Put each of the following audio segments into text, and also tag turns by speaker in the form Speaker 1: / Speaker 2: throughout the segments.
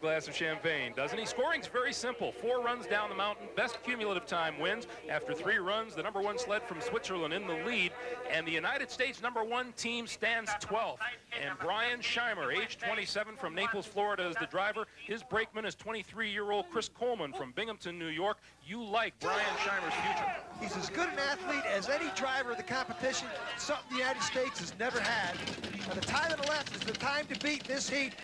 Speaker 1: Glass of champagne, doesn't he? Scoring's very simple. 4 runs down the mountain. Best cumulative time wins. After 3 runs, the number 1 sled from Switzerland in the lead. And the United States number 1 team stands 12th. And Brian Scheimer, age 27, from Naples, Florida, is the driver. His brakeman is 23-year-old Chris Coleman from Binghamton, New York. You like Brian Scheimer's future?
Speaker 2: He's as good an athlete as any driver of the competition, something the United States has never had. And the time on the left is the time to beat this heat.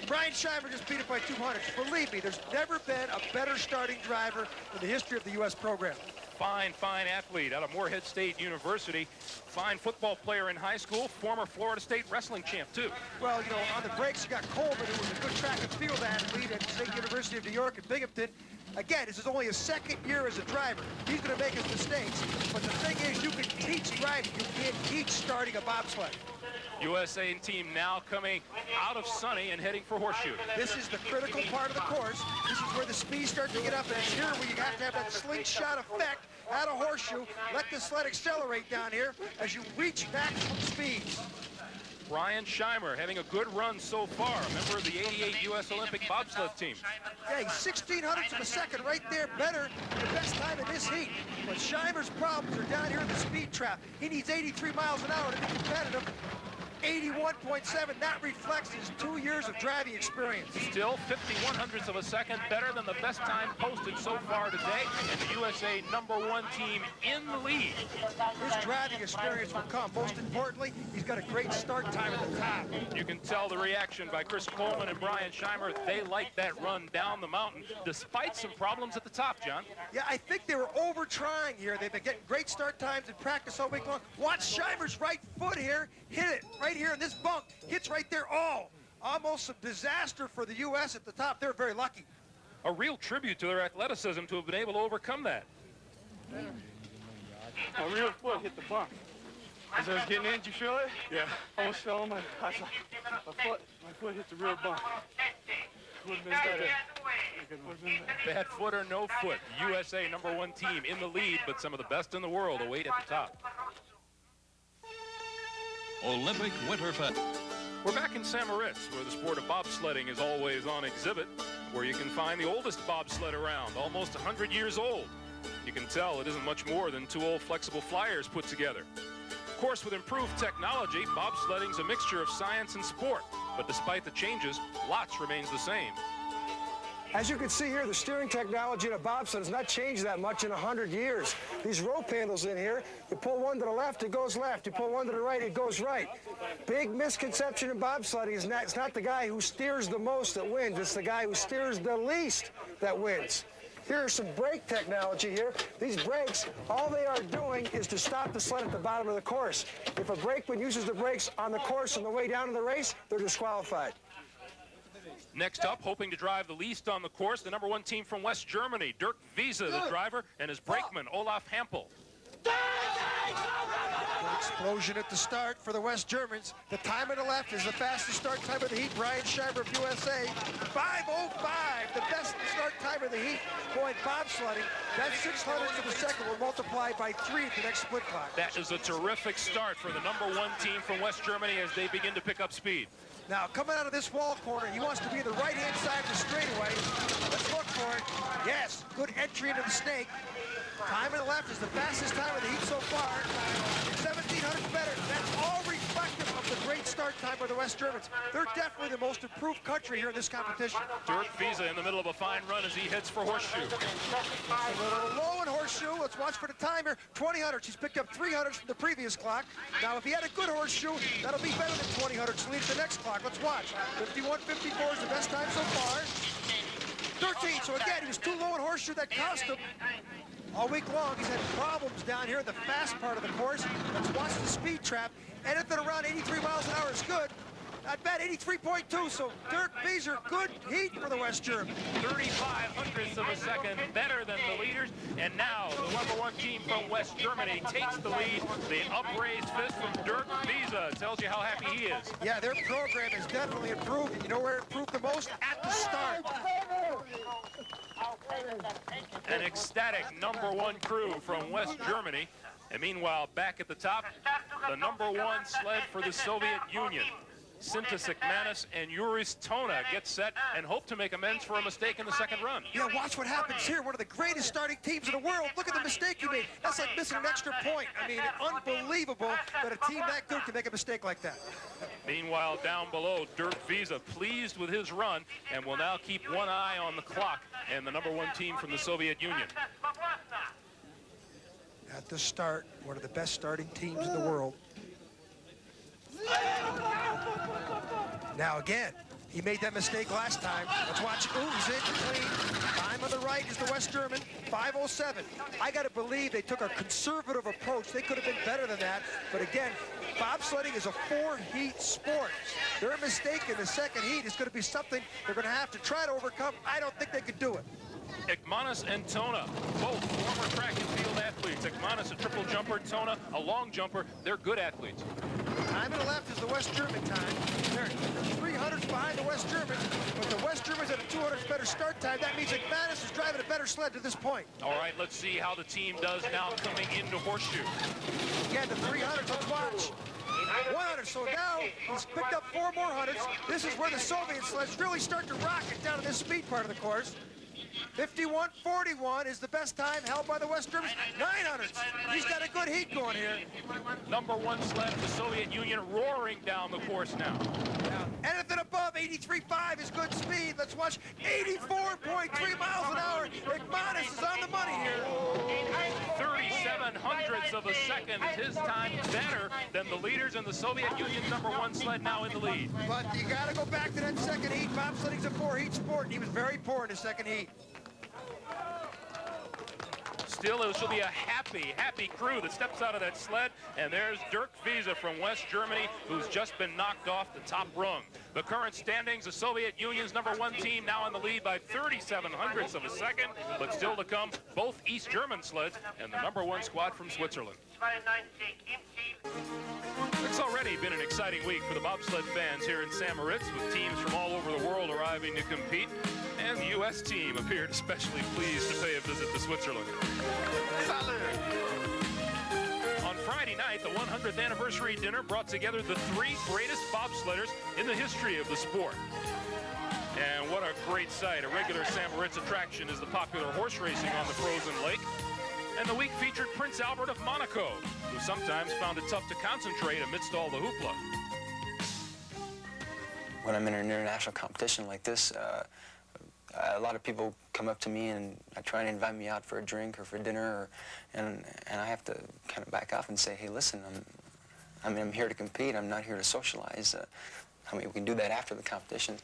Speaker 2: Brian Scheimer just beat it by 200. Believe me, there's never been a better starting driver in the history of the U.S. program.
Speaker 1: Fine athlete out of Morehead State University. Fine football player in high school. Former Florida State wrestling champ, too.
Speaker 2: Well, you know, on the brakes, you got Coleman, who was a good track and field athlete at State University of New York in Binghamton. Again, this is only his 2nd year as a driver. He's going to make his mistakes. But the thing is, you can teach driving. You can't teach starting a bobsled.
Speaker 1: USA team now coming out of Sunny and heading for Horseshoe.
Speaker 2: This is the critical part of the course. This is where the speeds start to get up, and it's here where you have to have that slingshot effect at a horseshoe. Let the sled accelerate down here as you reach maximum speeds.
Speaker 1: Brian Scheimer having a good run so far, a member of the '88 U.S. Olympic bobsled team.
Speaker 2: Yeah, he's 1600ths of a second right there, better than the best time in this heat. But Scheimer's problems are down here in the speed trap. He needs 83 miles an hour to be competitive. 81.7, that reflects his 2 years of driving experience.
Speaker 1: Still 51 of a second better than the best time posted so far today, and the USA number 1 team in the lead.
Speaker 2: His driving experience will come. Most importantly, he's got a great start time at the top.
Speaker 1: You can tell the reaction by Chris Coleman and Brian Scheimer. They like that run down the mountain, despite some problems at the top, John.
Speaker 2: Yeah, I think they were over-trying here. They've been getting great start times in practice all week long. Watch Scheimer's right foot here. Hit it right here in this bunk. Hits right there. Almost a disaster for the U.S. at the top. They're very lucky.
Speaker 1: A real tribute to their athleticism to have been able to overcome that.
Speaker 3: My rear foot hit the bunk. As I was getting in, did you feel it? Yeah. Almost fell on my foot hit the rear bunk. Would've been better.
Speaker 1: Bad foot or no foot, USA number 1 team in the lead, but some of the best in the world await at the top.
Speaker 4: Olympic Winterfest.
Speaker 1: We're back in St. Moritz, where the sport of bobsledding is always on exhibit, where you can find the oldest bobsled around, almost 100 years old. You can tell it isn't much more than 2 old flexible flyers put together. Of course, with improved technology, bobsledding's a mixture of science and sport, but despite the changes, lots remains the same.
Speaker 5: As you can see here, the steering technology in a bobsled has not changed that much in 100 years. These rope handles in here, you pull one to the left, it goes left. You pull one to the right, it goes right. Big misconception in bobsledding is it's not the guy who steers the most that wins. It's the guy who steers the least that wins. Here's some brake technology here. These brakes, all they are doing is to stop the sled at the bottom of the course. If a brakeman uses the brakes on the course on the way down to the race, they're disqualified.
Speaker 1: Next up, hoping to drive the least on the course, the number 1 team from West Germany, Dirk Wiese, the driver, and his brakeman, Olaf Hampel.
Speaker 2: Explosion at the start for the West Germans. The time on the left is the fastest start time of the heat. Brian Scheimer of USA, 5:05, the best start time of the heat. Boy, bobsledding, that 600ths of a second will multiply by 3 at the next split clock.
Speaker 1: That is a terrific start for the number 1 team from West Germany as they begin to pick up speed.
Speaker 2: Now, coming out of this wall corner, he wants to be the right-hand side of the straightaway. Let's look for it. Yes, good entry into the snake. Time on the left is the fastest time of the heat so far. 1700 better. That's all reflective of the great start time of the West Germans. They're definitely the most improved country here in this competition.
Speaker 1: Dirk Wiese in the middle of a fine run as he heads for Horseshoe.
Speaker 2: A little low in Horseshoe. Let's watch for the timer. 2000. He's picked up 300 from the previous clock. Now, if he had a good Horseshoe, that'll be better than 2000. So leads the next clock. Let's watch. 51:54 is the best time so far. 13. So again, he was too low in Horseshoe. That cost him. All week long, he's had problems down here in the fast part of the course. Let's watch the speed trap. Anything around 83 miles an hour is good. Not bad, 83.2, so Dirk Wiese, good heat for the West Germans.
Speaker 1: 35 of a second better than the leaders. And now the number 1 team from West Germany takes the lead. The upraised fist from Dirk Wiese tells you how happy he is.
Speaker 2: Yeah, their program has definitely improved. And you know where it improved the most? At the start.
Speaker 1: An ecstatic number 1 crew from West Germany. And meanwhile, back at the top, the number 1 sled for the Soviet Union. Sintasik and Juris Tona get set and hope to make amends for a mistake in the second run.
Speaker 2: Yeah, watch what happens here. One of the greatest starting teams in the world. Look at the mistake he made. That's like missing an extra point. I mean, unbelievable that a team that good can make a mistake like that.
Speaker 1: Meanwhile, down below, Dirk Visa pleased with his run and will now keep one eye on the clock and the number one team from the Soviet Union.
Speaker 2: At the start, one of the best starting teams in the world. Now again, he made that mistake last time. Let's watch. Ooh, he's in clean. Time on the right is the West German, 5:07. I got to believe they took a conservative approach. They could have been better than that. But again, bobsledding is a four-heat sport. Their mistake in the second heat is going to be something they're going to have to try to overcome. I don't think they could do it.
Speaker 1: Ekmanis and Tona, both former track and field athletes. Ekmanis, a triple jumper, Tona, a long jumper. They're good athletes.
Speaker 2: Time to the left is the West German time. They're 300s behind the West Germans, but the West Germans at a 200s better start time. That means Ekmanis is driving a better sled to this point.
Speaker 1: All right, let's see how the team does now coming into Horseshoe.
Speaker 2: Again, the 300s, let's watch. 100, so now he's picked up 4 more hundreds. This is where the Soviet sleds really start to rocket down to this speed part of the course. 51:41 is the best time held by the West Germans. 900s. He's got a good heat going here.
Speaker 1: Number one sled of the Soviet Union roaring down the course now.
Speaker 2: Anything above 83.5 is good speed. Let's watch 84.3 miles an hour. Ekmanis is on the money here.
Speaker 1: 37 hundredths of a second is his time better than the leaders in the Soviet Union's number one sled now in the lead.
Speaker 2: But you got to go back to that second heat. Bobsledding's a 4-heat sport, and he was very poor in the second heat.
Speaker 1: Still, it will be a happy crew that steps out of that sled. And there's Dirk Visa from West Germany, who's just been knocked off the top rung. The current standings, the Soviet Union's number one team now in the lead by 37 hundredths of a second. But still to come, both East German sleds and the number one squad from Switzerland. It's already been an exciting week for the bobsled fans here in St. Moritz, with teams from all over the world arriving to compete. And the U.S. team appeared especially pleased to pay a visit to Switzerland. On Friday night, the 100th anniversary dinner brought together the 3 greatest bobsledders in the history of the sport. And what a great sight. A regular St. Moritz attraction is the popular horse racing on the frozen lake. And the week featured Prince Albert of Monaco, who sometimes found it tough to concentrate amidst all the hoopla.
Speaker 6: When I'm in an international competition like this, a lot of people come up to me and try and invite me out for a drink or for dinner, and I have to kind of back off and say, hey, listen, I'm here to compete. I'm not here to socialize. I mean, we can do that after the competition.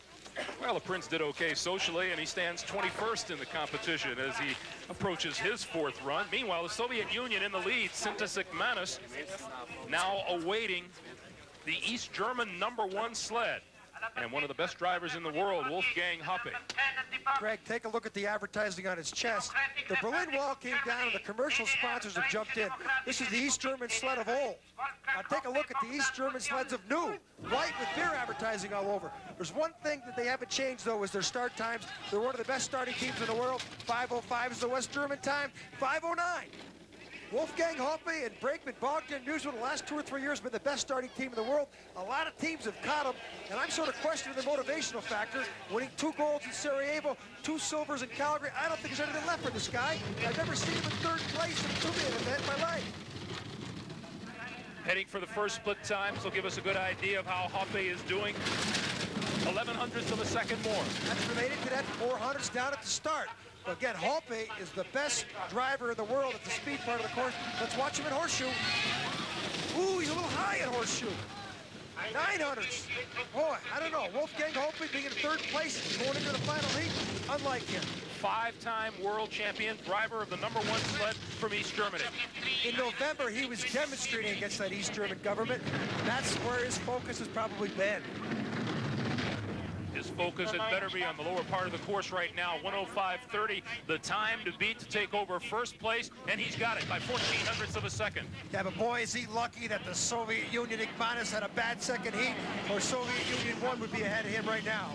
Speaker 1: Well, the Prince did okay socially, and he stands 21st in the competition as he approaches his 4th run. Meanwhile, the Soviet Union in the lead, Sintasik now awaiting the East German number one sled. And one of the best drivers in the world, Wolfgang Hoppe.
Speaker 2: Greg, take a look at the advertising on his chest. The Berlin Wall came down and the commercial sponsors have jumped in. This is the East German sled of old. Now take a look at the East German sleds of new, white with their advertising all over. There's one thing that they haven't changed, though, is their start times. They're one of the best starting teams in the world. 5:05 is the West German time, 5:09. Wolfgang Hoppe and Brakeman Bogdan Newswood the last 2 or 3 years have been the best starting team in the world. A lot of teams have caught them, and I'm sort of questioning the motivational factor. Winning 2 golds in Sarajevo, 2 silvers in Calgary. I don't think there's anything left for this guy. I've never seen him in 3rd place in a two-man event in my life.
Speaker 1: Heading for the first split times will give us a good idea of how Hoppe is doing. 11 hundredths of a second more.
Speaker 2: That's related to that 400s down at the start. But again, Hoppe is the best driver in the world at the speed part of the course. Let's watch him at Horseshoe. Ooh, he's a little high at Horseshoe. 900s. Boy, I don't know. Wolfgang Hoppe being in 3rd place going into the final heat, unlike him.
Speaker 1: 5-time world champion, driver of the number one sled from East Germany.
Speaker 2: In November, he was demonstrating against that East German government. That's where his focus has probably been.
Speaker 1: His focus had better be on the lower part of the course right now. 1:05.30, the time to beat to take over first place, and he's got it by 14 hundredths of a second.
Speaker 2: Yeah, but boy, is he lucky that the Soviet Union, Ekmanis, had a bad second heat, or Soviet Union 1 would be ahead of him right now.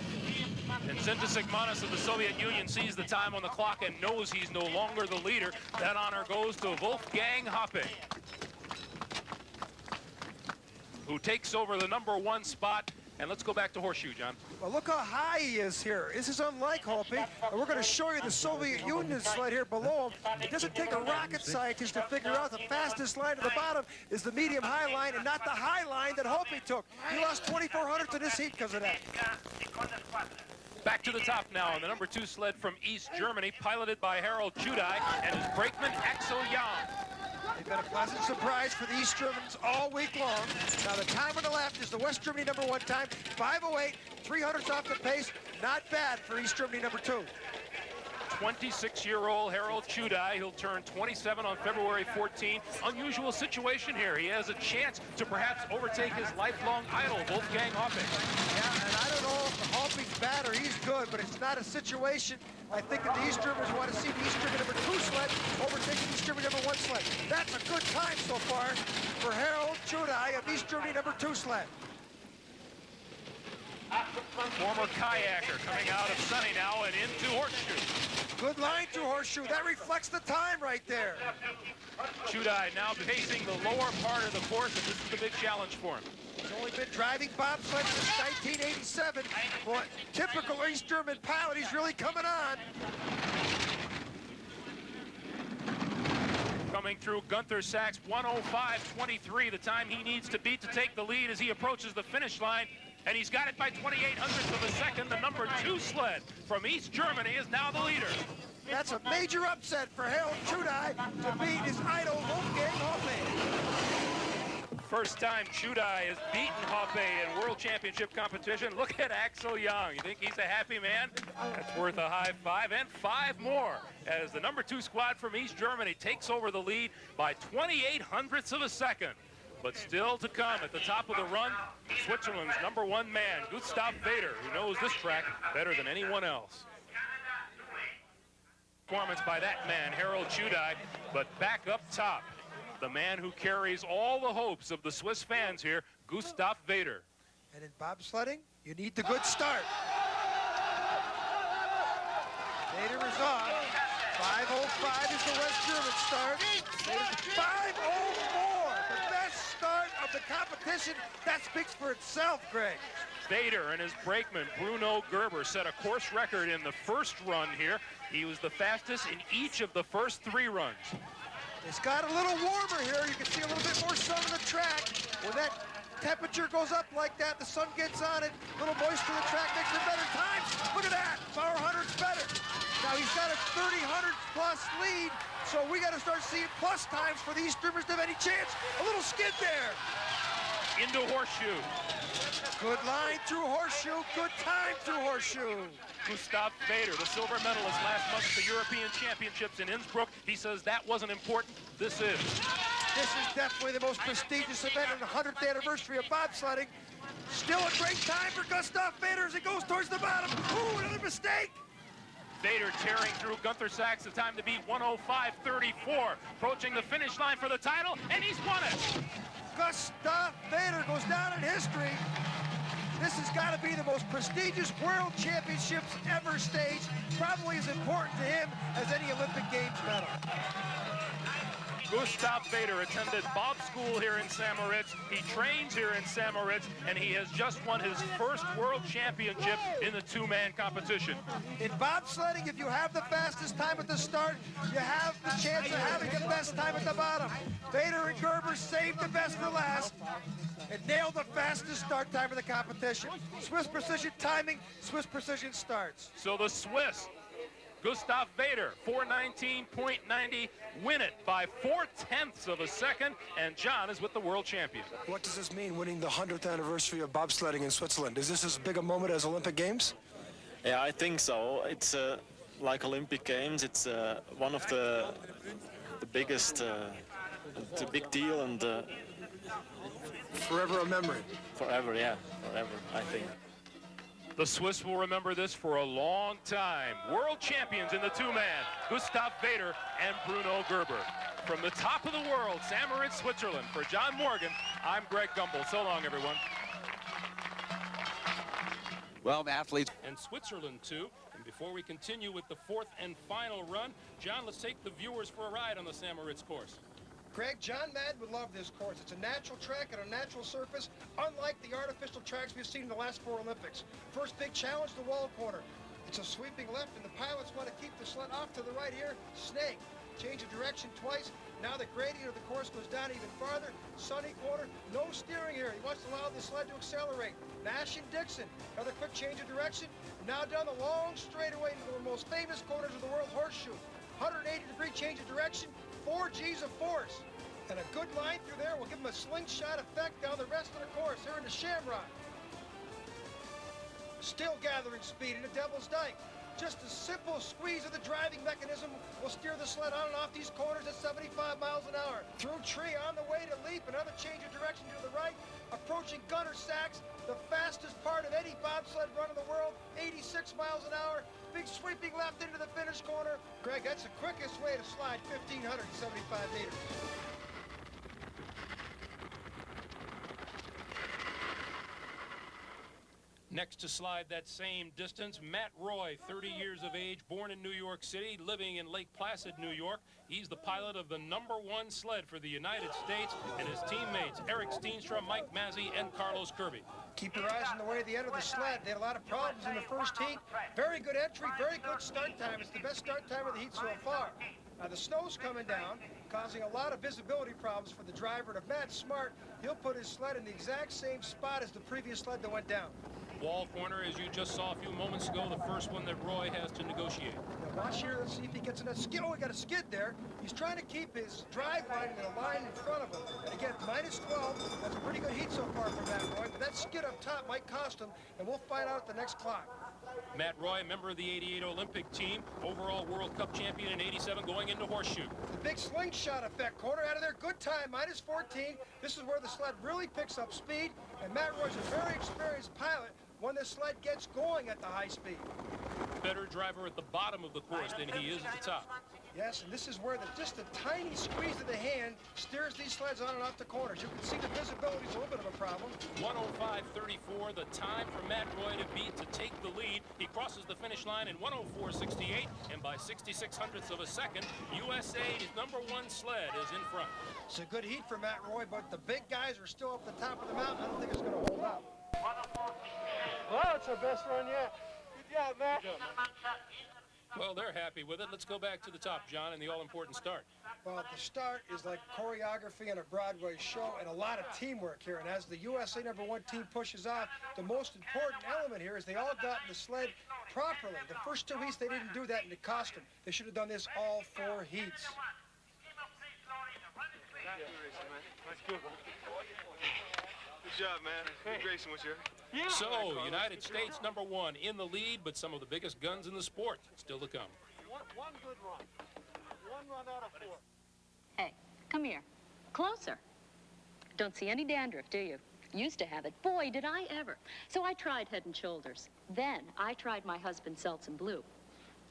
Speaker 1: And Sintasik of the Soviet Union sees the time on the clock and knows he's no longer the leader. That honor goes to Wolfgang Hoppe, who takes over the number one spot And let's go back to horseshoe, John.
Speaker 2: Well, look how high he is here. This is unlike Hopi. And we're going to show you the Soviet Union sled here below him. It doesn't take a rocket scientist to figure out the fastest line to the bottom is the medium-high line and not the high line that Hopi took. He lost 2,400 to this heat because of that.
Speaker 1: Back to the top now on the number 2 sled from East Germany, piloted by Harold Judai and his brakeman Axel Jan.
Speaker 2: They've been a pleasant surprise for the East Germans all week long. Now the time on the left is the West Germany number 1 time, 5:08, 300s off the pace. Not bad for East Germany number 2.
Speaker 1: 26-year-old Harold Judai. He'll turn 27 on February 14. Unusual situation here. He has a chance to perhaps overtake his lifelong idol, Wolfgang Hoppe.
Speaker 2: Yeah, and I don't know if Hoppe's bad or he's good, but it's not a situation I think that the East Germans want to see the East Germany number 2 sled overtaking East Germany number 1 sled. That's a good time so far for Harold Judai of East Germany number 2 sled.
Speaker 1: Former kayaker coming out of Sunny now and into horseshoe.
Speaker 2: Good line through horseshoe. That reflects the time right there.
Speaker 1: Judai now pacing the lower part of the course, and this is the big challenge for him.
Speaker 2: He's only been driving bobsled since 1987. Boy, typical East German pilot. He's really coming on.
Speaker 1: Coming through Gunther Sachs, 1:05.23, the time he needs to beat to take the lead as he approaches the finish line. And he's got it by 0.28 of a second. The number 2 sled from East Germany is now the leader.
Speaker 2: That's a major upset for Harold Judai to beat his idol Wolfgang Hoppe.
Speaker 1: First time Judai has beaten Hoppe in World Championship competition. Look at Axel Young. You think he's a happy man? That's worth a high five and 5 more as the number 2 squad from East Germany takes over the lead by 0.28 of a second. But still to come at the top of the run, Switzerland's number 1 man, Gustav Vader, who knows this track better than anyone else. Performance by that man, Harold Judai, but back up top, the man who carries all the hopes of the Swiss fans here, Gustav Vader.
Speaker 2: And in bobsledding, you need the good start. Vader is off. 5:05 is the West German start. 5:04, the best start of the competition. That speaks for itself, Greg.
Speaker 1: Vader and his brakeman, Bruno Gerber, set a course record in the first run here. He was the fastest in each of the first 3 runs.
Speaker 2: It's got a little warmer here. You can see a little bit more sun on the track. When that temperature goes up like that, the sun gets on it, a little moisture in the track makes it better times. Look at that, 400's better. Now he's got a 300 plus lead, so we got to start seeing plus times for these Germans to have any chance. A little skid there.
Speaker 1: Into horseshoe.
Speaker 2: Good line through horseshoe, good time through horseshoe.
Speaker 1: Gustav Vader, the silver medalist last month at the European Championships in Innsbruck. He says that wasn't important. This is.
Speaker 2: This is definitely the most prestigious event in the 100th anniversary of bobsledding. Still a great time for Gustav Vader as he goes towards the bottom. Ooh, another mistake.
Speaker 1: Vader tearing through Gunther Sachs, the time to beat 1:05.34. Approaching the finish line for the title, and he's won it.
Speaker 2: Gustav Vader goes down in history. This has got to be the most prestigious World Championships ever staged. Probably as important to him as any Olympic Games medal.
Speaker 1: Gustav Vader attended Bob School here in St. Moritz. He trains here in St. Moritz, and he has just won his first World Championship in the 2-man competition.
Speaker 2: In bobsledding, if you have the fastest time at the start, you have the chance of having the best time at the bottom. Vader and Gerber saved the best for last and nailed the fastest start time of the competition. Swiss precision timing, Swiss precision starts.
Speaker 1: So the Swiss, Gustav Vader, 4:19.90, win it by 0.4 of a second, and John is with the world champion.
Speaker 5: What does this mean, winning the 100th anniversary of bobsledding in Switzerland? Is this as big a moment as Olympic Games?
Speaker 7: Yeah, I think so. It's like Olympic Games. It's one of the biggest, it's a big deal, and
Speaker 5: Forever a memory.
Speaker 7: forever, yeah, forever, I think.
Speaker 1: The Swiss will remember this for a long time. World champions in the 2-man, Gustav Vader and Bruno Gerber. From the top of the world, St. Moritz, Switzerland, for John Morgan, I'm Greg Gumbel. So long, everyone.
Speaker 8: Well, athletes.
Speaker 1: And Switzerland, too. And before we continue with the 4th and final run, John, let's take the viewers for a ride on the St. Moritz course.
Speaker 2: Greg, John Madden would love this course. It's a natural track and a natural surface, unlike the artificial tracks we've seen in the last 4 Olympics. First big challenge, the wall corner. It's a sweeping left, and the pilots want to keep the sled off to the right here. Snake. Change of direction twice. Now the gradient of the course goes down even farther. Sunny corner. No steering here. He wants to allow the sled to accelerate. Nash and Dixon. Another quick change of direction. Now down the long straightaway into the most famous corners of the world, horseshoe. 180-degree change of direction. 4 G's of force. And a good line through there will give him a slingshot effect down the rest of the course. Here into Shamrock. Still gathering speed into Devil's Dyke. Just a simple squeeze of the driving mechanism will steer the sled on and off these corners at 75 miles an hour. Through tree on the way to leap, another change of direction to the right. Approaching Gunner Sachs, the fastest part of any bobsled run in the world, 86 miles an hour. Big sweeping left into the finish corner. Greg, that's the quickest way to slide 1,575 meters.
Speaker 1: Next to slide that same distance, Matt Roy, 30 years of age, born in New York City, living in Lake Placid, New York. He's the pilot of the #1 sled for the United States, and his teammates, Eric Steenstra, Mike Mazzy, and Carlos Kirby.
Speaker 2: Keep your eyes on the way to the end of the sled. They had a lot of problems in the first heat. Very good entry, very good start time. It's the best start time of the heat so far. Now the snow's coming down, causing a lot of visibility problems for the driver. And if Matt's smart, he'll put his sled in the exact same spot as the previous sled that went down.
Speaker 1: Wall corner, as you just saw a few moments ago, the first one that Roy has to negotiate.
Speaker 2: Now watch here, let's see if he gets in that skid. Oh, he got a skid there. He's trying to keep his drive line in the line in front of him. And again, -12. That's a pretty good heat so far for Matt Roy, but that skid up top might cost him, and we'll find out at the next clock.
Speaker 1: Matt Roy, member of the '88 Olympic team, overall World Cup champion in '87, going into horseshoe.
Speaker 2: The big slingshot effect, corner out of there, good time, -14. This is where the sled really picks up speed, and Matt Roy's a very experienced pilot when the sled gets going at the high speed.
Speaker 1: Better driver at the bottom of the course than he is at the top.
Speaker 2: Yes, and this is where just a tiny squeeze of the hand steers these sleds on and off the corners. You can see the visibility is a little bit of a problem.
Speaker 1: 1:05.34, the time for Matt Roy to beat to take the lead. He crosses the finish line in 1:04.68, and by 66 of a second, USA's #1 sled is in front.
Speaker 2: It's a good heat for Matt Roy, but the big guys are still up the top of the mountain. I don't think it's going to hold up.
Speaker 3: Well, it's our best run yet. Good job, Matt.
Speaker 1: Well, they're happy with it. Let's go back to the top, John, and the all-important start.
Speaker 2: Well, the start is like choreography in a Broadway show and a lot of teamwork here. And as the USA #1 team pushes off, the most important element here is they all got in the sled properly. The first 2 heats, they didn't do that, and it cost them. They should have done this all 4 heats.
Speaker 3: That's good, man.
Speaker 9: Good job, man. Good racing with you.
Speaker 3: Yeah.
Speaker 1: So, United States #1 in the lead, but some of the biggest guns in the sport still to come.
Speaker 3: One good run. 1 run out of 4.
Speaker 10: Hey, come here. Closer. Don't see any dandruff, do you? Used to have it. Boy, did I ever. So I tried Head and Shoulders. Then I tried my husband Seltz Blue.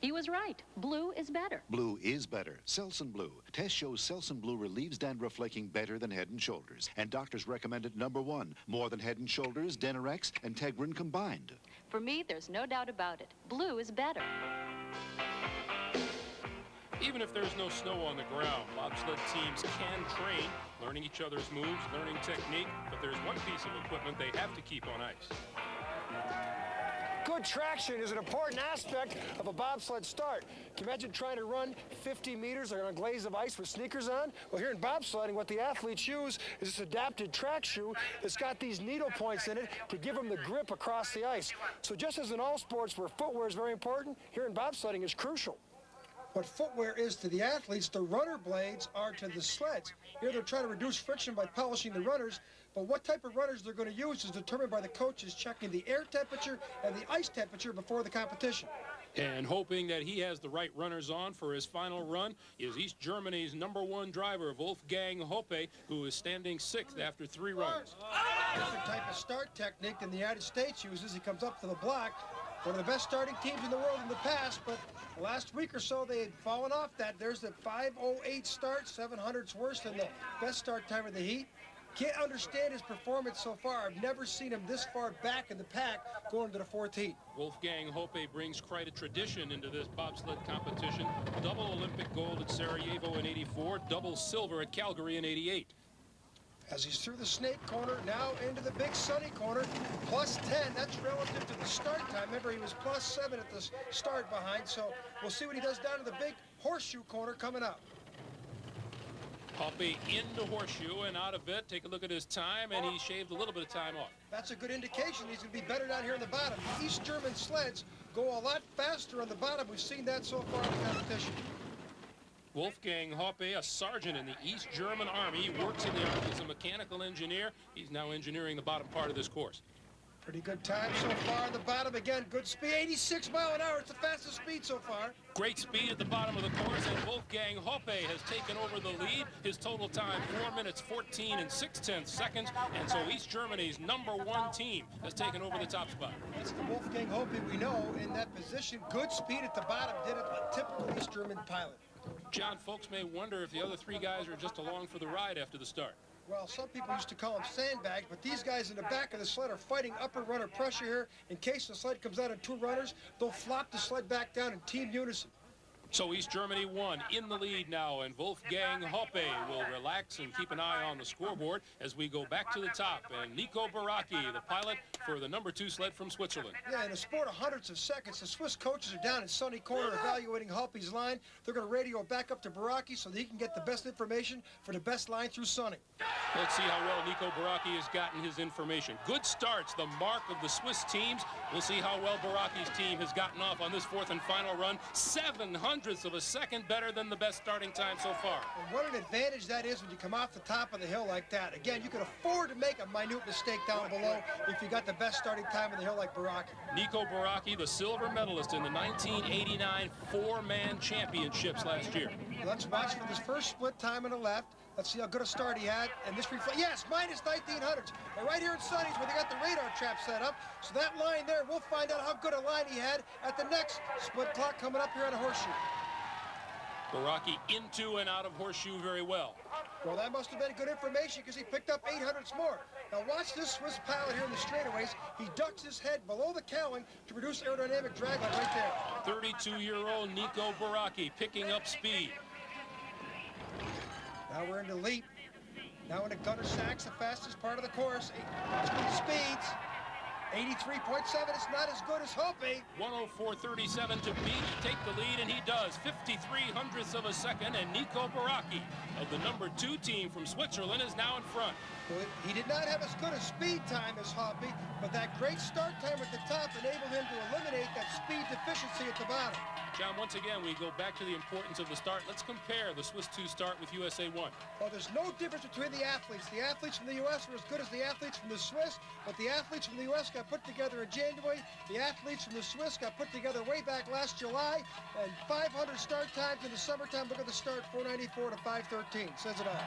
Speaker 10: He was right. Blue is better.
Speaker 11: Blue is better. Seltz Blue. Test shows Seltz Blue relieves dandruff flaking better than Head and Shoulders. And doctors recommend it #1. More than Head and Shoulders, Denorex, and Tegrin combined.
Speaker 10: For me, there's no doubt about it. Blue is better.
Speaker 1: Even if there's no snow on the ground, bobsled teams can train, learning each other's moves, learning technique, but there's one piece of equipment they have to keep on ice.
Speaker 5: Good traction is an important aspect of a bobsled start. Can you imagine trying to run 50 meters on a glaze of ice with sneakers on? Well, here in bobsledding, what the athletes use is this adapted track shoe that's got these needle points in it to give them the grip across the ice. So just as in all sports where footwear is very important, here in bobsledding is crucial.
Speaker 2: What footwear is to the athletes, the runner blades are to the sleds. Here they're trying to reduce friction by polishing the runners, but what type of runners they're going to use is determined by the coaches checking the air temperature and the ice temperature before the competition.
Speaker 1: And hoping that he has the right runners on for his final run is East Germany's #1 driver, Wolfgang Hoppe, who is standing 6th after 3 runs.
Speaker 2: Different type of start technique than the United States uses. He comes up to the block. One of the best starting teams in the world in the past, but the last week or so they had fallen off that. There's the 5:08 start, 700ths worse than the best start time of the heat. Can't understand his performance so far. I've never seen him this far back in the pack going into the fourth heat.
Speaker 1: Wolfgang Hoppe brings quite a tradition into this bobsled competition. Double Olympic gold at Sarajevo in '84, double silver at Calgary in '88.
Speaker 2: As he's through the snake corner, now into the big sunny corner, plus 10. That's relative to the start time. Remember, he was plus 7 at the start behind, so we'll see what he does down to the big horseshoe corner coming up.
Speaker 1: Hoppe into horseshoe and out of it. Take a look at his time, and he shaved a little bit of time off.
Speaker 2: That's a good indication he's going to be better down here in the bottom. The East German sleds go a lot faster on the bottom. We've seen that so far in the competition.
Speaker 1: Wolfgang Hoppe, a sergeant in the East German Army, works in the Army as a mechanical engineer. He's now engineering the bottom part of this course.
Speaker 2: Pretty good time so far on the bottom. Again, good speed, 86 mile an hour. It's the fastest speed so far.
Speaker 1: Great speed at the bottom of the course, and Wolfgang Hoppe has taken over the lead. His total time, 4 minutes, 14 and 6/10 seconds. And so East Germany's #1 team has taken over the top spot.
Speaker 2: It's the Wolfgang Hoppe we know in that position. Good speed at the bottom. Did it like typical East German pilot.
Speaker 1: John, folks may wonder if the other three guys are just along for the ride after the start.
Speaker 2: Well, some people used to call them sandbags, but these guys in the back of the sled are fighting upper runner pressure here. In case the sled comes out of 2 runners, they'll flop the sled back down in team unison.
Speaker 1: So East Germany won in the lead now, and Wolfgang Hoppe will relax and keep an eye on the scoreboard as we go back to the top. And Nico Baracchi, the pilot for the #2 sled from Switzerland.
Speaker 2: Yeah, in a sport of hundreds of seconds, the Swiss coaches are down in sunny corner evaluating Hoppe's line. They're going to radio back up to Baracchi so that he can get the best information for the best line through sunny.
Speaker 1: Let's see how well Nico Baracchi has gotten his information. Good starts, the mark of the Swiss teams. We'll see how well Baracchi's team has gotten off on this 4th and final run. 7/100ths of a second better than the best starting time so far.
Speaker 2: And what an advantage that is when you come off the top of the hill like that. Again, you can afford to make a minute mistake down below if you got the best starting time on the hill like Baracchi.
Speaker 1: Nico Baracchi, the silver medalist in the 1989 4-man championships last year.
Speaker 2: Let's watch for this first split time on the left. Let's see how good a start he had. And this reflect, yes, minus 1900s. And right here in Sunny's where they got the radar trap set up. So that line there, we'll find out how good a line he had at the next split clock coming up here on a horseshoe.
Speaker 1: Baracchi into and out of horseshoe very well.
Speaker 2: Well, that must have been good information because he picked up 800ths more. Now watch this Swiss pilot here in the straightaways. He ducks his head below the cowling to produce aerodynamic drag like right there.
Speaker 1: 32-year-old Nico Baracchi picking up speed.
Speaker 2: Now we're in the leap. Now in the gunner sacks, the fastest part of the course. Good speeds. 83.7, it's not as good as Hoppe.
Speaker 1: 104.37 to beat, take the lead, and he does. 53/100ths of a second, and Nico Baracchi of the #2 team from Switzerland is now in front.
Speaker 2: Well, he did not have as good a speed time as Hoppe, but that great start time at the top enabled him to eliminate that speed deficiency at the bottom.
Speaker 1: John, once again, we go back to the importance of the start. Let's compare the Swiss 2 start with USA 1.
Speaker 2: Well, there's no difference between the athletes. The athletes from the U.S. are as good as the athletes from the Swiss, but the athletes from the U.S. got put together in January. The athletes from the Swiss got put together way back last July, and 500 start times in the summertime. Look at the start, 494 to 513. Says it all.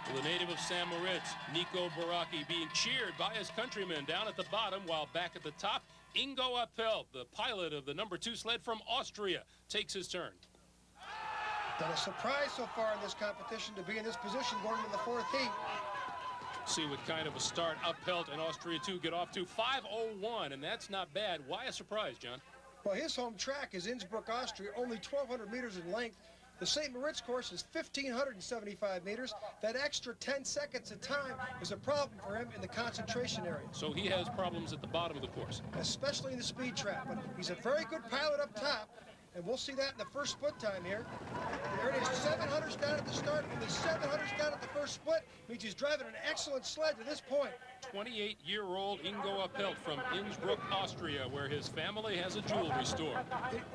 Speaker 1: Well, the native of St. Moritz, Nico Baracchi, being cheered by his countrymen down at the bottom, while back at the top, Ingo Appelt, the pilot of the #2 sled from Austria, takes his turn.
Speaker 2: Been a surprise so far in this competition to be in this position going into the 4th heat.
Speaker 1: See what kind of a start Appelt and Austria 2 get off to. 5:01, and that's not bad. Why a surprise, John?
Speaker 2: Well, his home track is Innsbruck, Austria, only 1,200 meters in length. The St. Moritz course is 1,575 meters. That extra 10 seconds of time is a problem for him in the concentration area.
Speaker 1: So he has problems at the bottom of the course.
Speaker 2: Especially in the speed trap, but he's a very good pilot up top, and we'll see that in the first split time here. There it is, 700s down at the start, only 700s down at the first split. Means he's driving an excellent sled to this point.
Speaker 1: 28-year-old Ingo Appelt from Innsbruck, Austria, where his family has a jewelry store.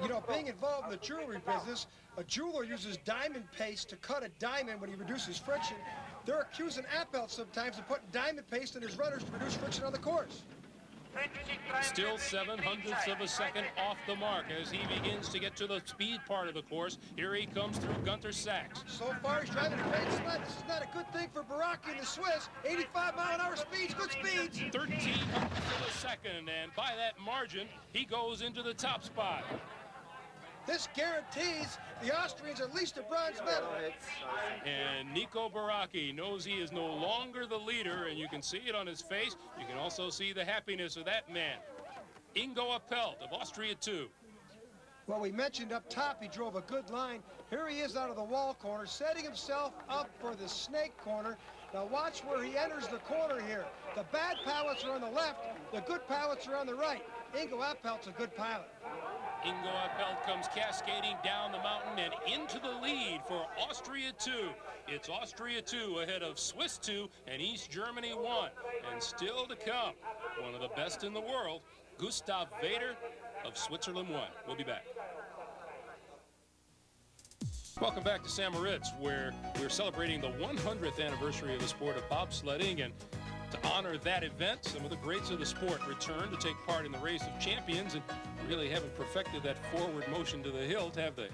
Speaker 2: You know, being involved in the jewelry business, a jeweler uses diamond paste to cut a diamond when he reduces friction. They're accusing Appelt sometimes of putting diamond paste in his runners to reduce friction on the course.
Speaker 1: Still 7/100ths of a second off the mark as he begins to get to the speed part of the course. Here he comes through Gunter Sachs.
Speaker 2: So far, he's driving a great sled. This is not a good thing for Baracchi and the Swiss. 85-mile-an-hour speeds, good speeds.
Speaker 1: 13/100ths of a second, and by that margin, he goes into the top spot.
Speaker 2: This guarantees the Austrians at least a bronze medal.
Speaker 1: And Nico Baracchi knows he is no longer the leader, and you can see it on his face. You can also see the happiness of that man. Ingo Appelt of Austria 2.
Speaker 2: Well, we mentioned up top he drove a good line. Here he is out of the wall corner, setting himself up for the snake corner. Now watch where he enters the corner here. The bad pilots are on the left, the good pilots are on the right. Ingo Appelt's a good pilot.
Speaker 1: Ingo Appelt comes cascading down the mountain and into the lead for Austria 2. It's Austria 2 ahead of Swiss 2 and East Germany 1. And still to come, one of the best in the world, Gustav Vader of Switzerland 1. We'll be back. Welcome back to St. Moritz, where we're celebrating the 100th anniversary of the sport of bobsledding. And to honor that event, some of the greats of the sport return to take part in the race of champions and really haven't perfected that forward motion to the hilt, have they?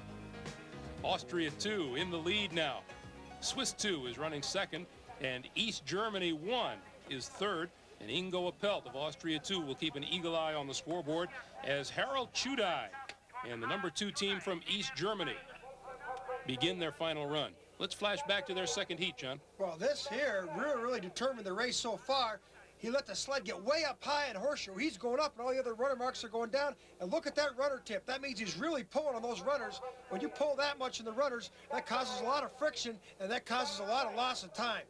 Speaker 1: Austria 2 in the lead now. Swiss 2 is running second, and East Germany 1 is third. And Ingo Appelt of Austria 2 will keep an eagle eye on the scoreboard as Harald Chudai and the number 2 team from East Germany begin their final run. Let's flash back to their second heat, John.
Speaker 2: Well, this here really determined the race so far. He let the sled get way up high in Horseshoe. He's going up, and all the other runner marks are going down. And look at that runner tip. That means he's really pulling on those runners. When you pull that much in the runners, that causes a lot of friction, and that causes a lot of loss of time.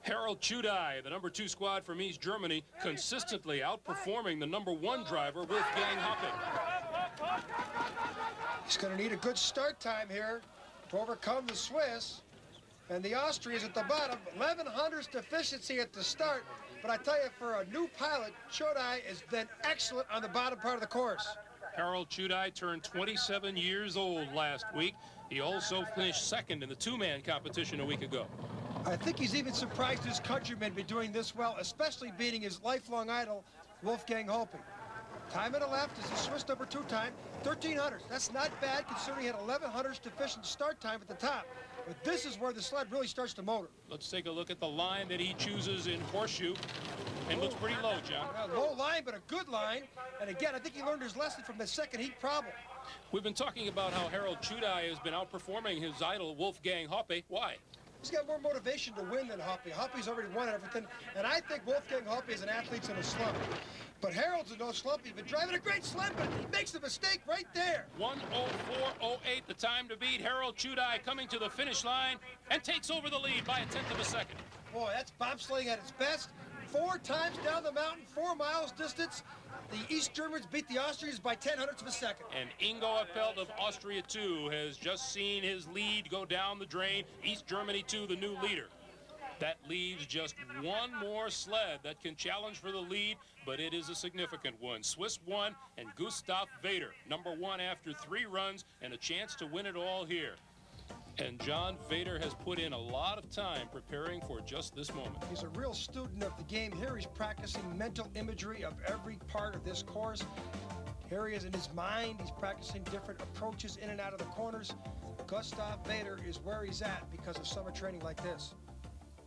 Speaker 1: Harald Chudai, the number 2 squad from East Germany, consistently outperforming the number 1 driver, Wolfgang Hoppe.
Speaker 2: He's going to need a good start time here to overcome the Swiss. And the Austrians at the bottom, 11 hundredths deficiency at the start. But I tell you, for a new pilot, Chudai has been excellent on the bottom part of the course.
Speaker 1: Harald Chudai turned 27 years old last week. He also finished second in the 2-man competition a week ago.
Speaker 2: I think he's even surprised his countrymen be doing this well, especially beating his lifelong idol, Wolfgang Hoppe. Time at the left is the Swiss number 2 time, 1300. That's not bad considering he had 1100 deficient start time at the top. But this is where the sled really starts to motor.
Speaker 1: Let's take a look at the line that he chooses in Horseshoe. And looks pretty low, John.
Speaker 2: Low line, but a good line. And again, I think he learned his lesson from the second heat problem.
Speaker 1: We've been talking about how Harald Chudai has been outperforming his idol, Wolfgang Hoppe. Why?
Speaker 2: He's got more motivation to win than Hoppe. Hoppe's already won everything. And I think Wolfgang Hoppe is an athlete's in a slump. But Harold's in no slump. He's been driving a great sled, but he makes the mistake right there.
Speaker 1: 1:04.08, the time to beat. Harald Chudai coming to the finish line and takes over the lead by 1/10 of a second.
Speaker 2: Boy, that's bobsledding at its best. 4 times down the mountain, 4 miles distance. The East Germans beat the Austrians by 0.1 of a second.
Speaker 1: And Ingo Appelt of Austria 2 has just seen his lead go down the drain. East Germany 2, the new leader. That leaves just one more sled that can challenge for the lead, but it is a significant one. Swiss 1 and Gustav Vader, number 1 after 3 runs, and a chance to win it all here. And John Vader has put in a lot of time preparing for just this moment.
Speaker 2: He's a real student of the game. Here he's practicing mental imagery of every part of this course. Here he is in his mind. He's practicing different approaches in and out of the corners. Gustav Vader is where he's at because of summer training like this.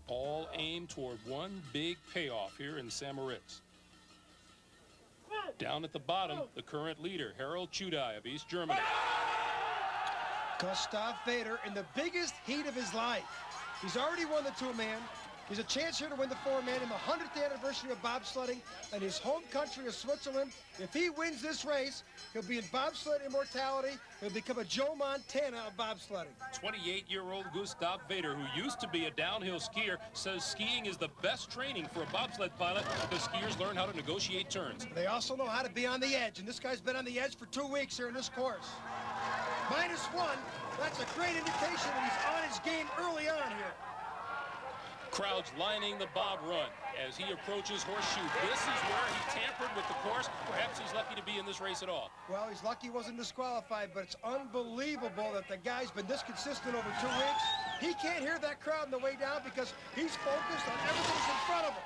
Speaker 1: All aimed toward one big payoff here in St. Moritz. Down at the bottom, the current leader, Harald Chudai of East Germany.
Speaker 2: Gustav Vader in the biggest heat of his life. He's already won the 2-man. He's a chance here to win the 4-man in the 100th anniversary of bobsledding in his home country of Switzerland. If he wins this race, he'll be in bobsled immortality. He'll become a Joe Montana of bobsledding.
Speaker 1: 28-year-old Gustav Vader, who used to be a downhill skier, says skiing is the best training for a bobsled pilot because skiers learn how to negotiate turns.
Speaker 2: They also know how to be on the edge, and this guy's been on the edge for 2 weeks here in this course. -1, that's a great indication that he's on his game early on here.
Speaker 1: Crowds lining the bob run as he approaches Horseshoe. This is where he tampered with the course. Perhaps he's lucky to be in this race at all.
Speaker 2: Well, he's lucky he wasn't disqualified, but it's unbelievable that the guy's been this consistent over 2 weeks. He can't hear that crowd on the way down because he's focused on everything that's in front of him.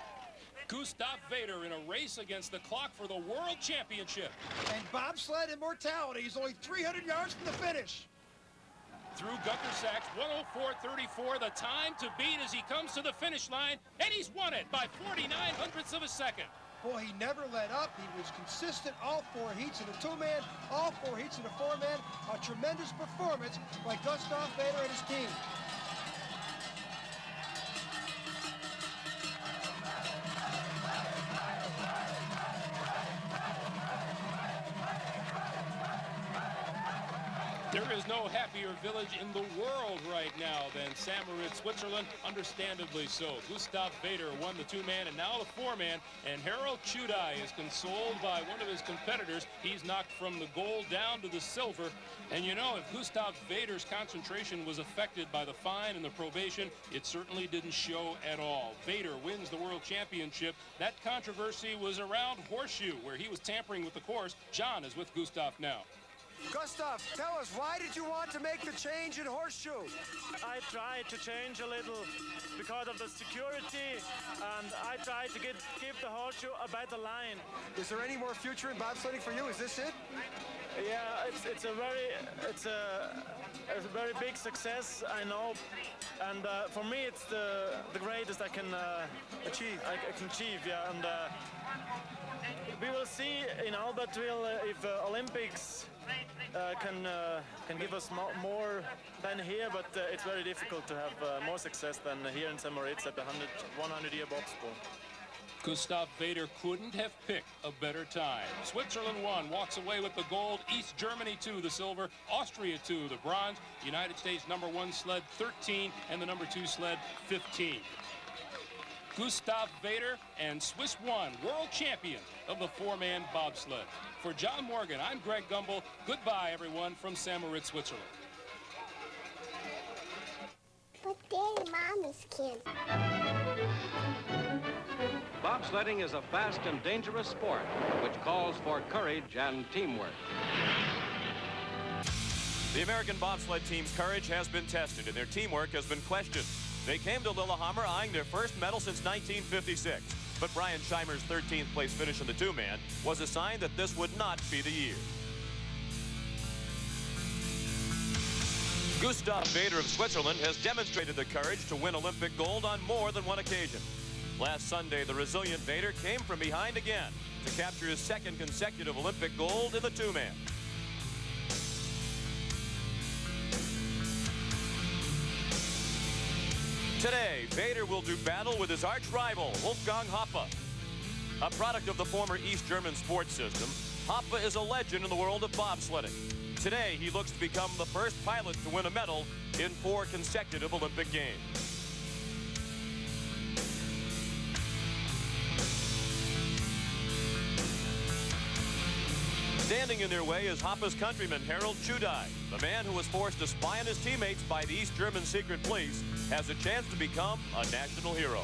Speaker 1: Gustav Vader in a race against the clock for the World Championship.
Speaker 2: And bobsled immortality is only 300 yards from the finish.
Speaker 1: Through Gunter Sachs, 1:04.34, the time to beat as he comes to the finish line, and he's won it by 49 hundredths of a second.
Speaker 2: Boy, he never let up. He was consistent all 4 heats in the 2-man, all 4 heats in the 4-man. A tremendous performance by Gustav Vader and his team.
Speaker 1: There is no happier village in the world right now than Moritz, Switzerland, understandably so. Gustav Vader won the 2-man and now the 4-man, and Harold Chudai is consoled by one of his competitors. He's knocked from the gold down to the silver. And you know, if Gustav Vader's concentration was affected by the fine and the probation, it certainly didn't show at all. Vader wins the world championship. That controversy was around horseshoe, where he was tampering with the course. John is with Gustav now.
Speaker 5: Gustav, tell us, why did you want to make the change in horseshoe?
Speaker 3: I tried to change a little because of the security, and I tried to give the horseshoe a better line.
Speaker 5: Is there any more future in bobsledding for you? Is this it?
Speaker 3: Yeah, it's a very big success, I know, and for me it's the greatest I can achieve. I can achieve, yeah, and we will see in Albertville if Olympics can give us more than here, but it's very difficult to have more success than here in St. Moritz at the 100-year bobsport.
Speaker 1: Gustav Vader couldn't have picked a better time. Switzerland 1 walks away with the gold. East Germany 2, the silver. Austria 2, the bronze. United States #1 sled 13 and the #2 sled 15. Gustav Vader and Swiss 1, world champion of the 4-man bobsled. For John Morgan, I'm Greg Gumbel. Goodbye, everyone, from St. Moritz, Switzerland.
Speaker 12: But Daddy, Mommy's kid.
Speaker 13: Bobsledding is a fast and dangerous sport, which calls for courage and teamwork.
Speaker 14: The American bobsled team's courage has been tested, and their teamwork has been questioned. They came to Lillehammer eyeing their first medal since 1956. But Brian Scheimer's 13th place finish in the 2-man was a sign that this would not be the year. Gustav Vader of Switzerland has demonstrated the courage to win Olympic gold on more than one occasion. Last Sunday, the resilient Vader came from behind again to capture his 2nd consecutive Olympic gold in the 2-man. Today, Vader will do battle with his arch-rival, Wolfgang Hoppe. A product of the former East German sports system, Hoppe is a legend in the world of bobsledding. Today, he looks to become the first pilot to win a medal in 4 consecutive Olympic Games. Standing in their way is Hoppe's countryman, Harold Chudai. The man who was forced to spy on his teammates by the East German secret police has a chance to become a national hero.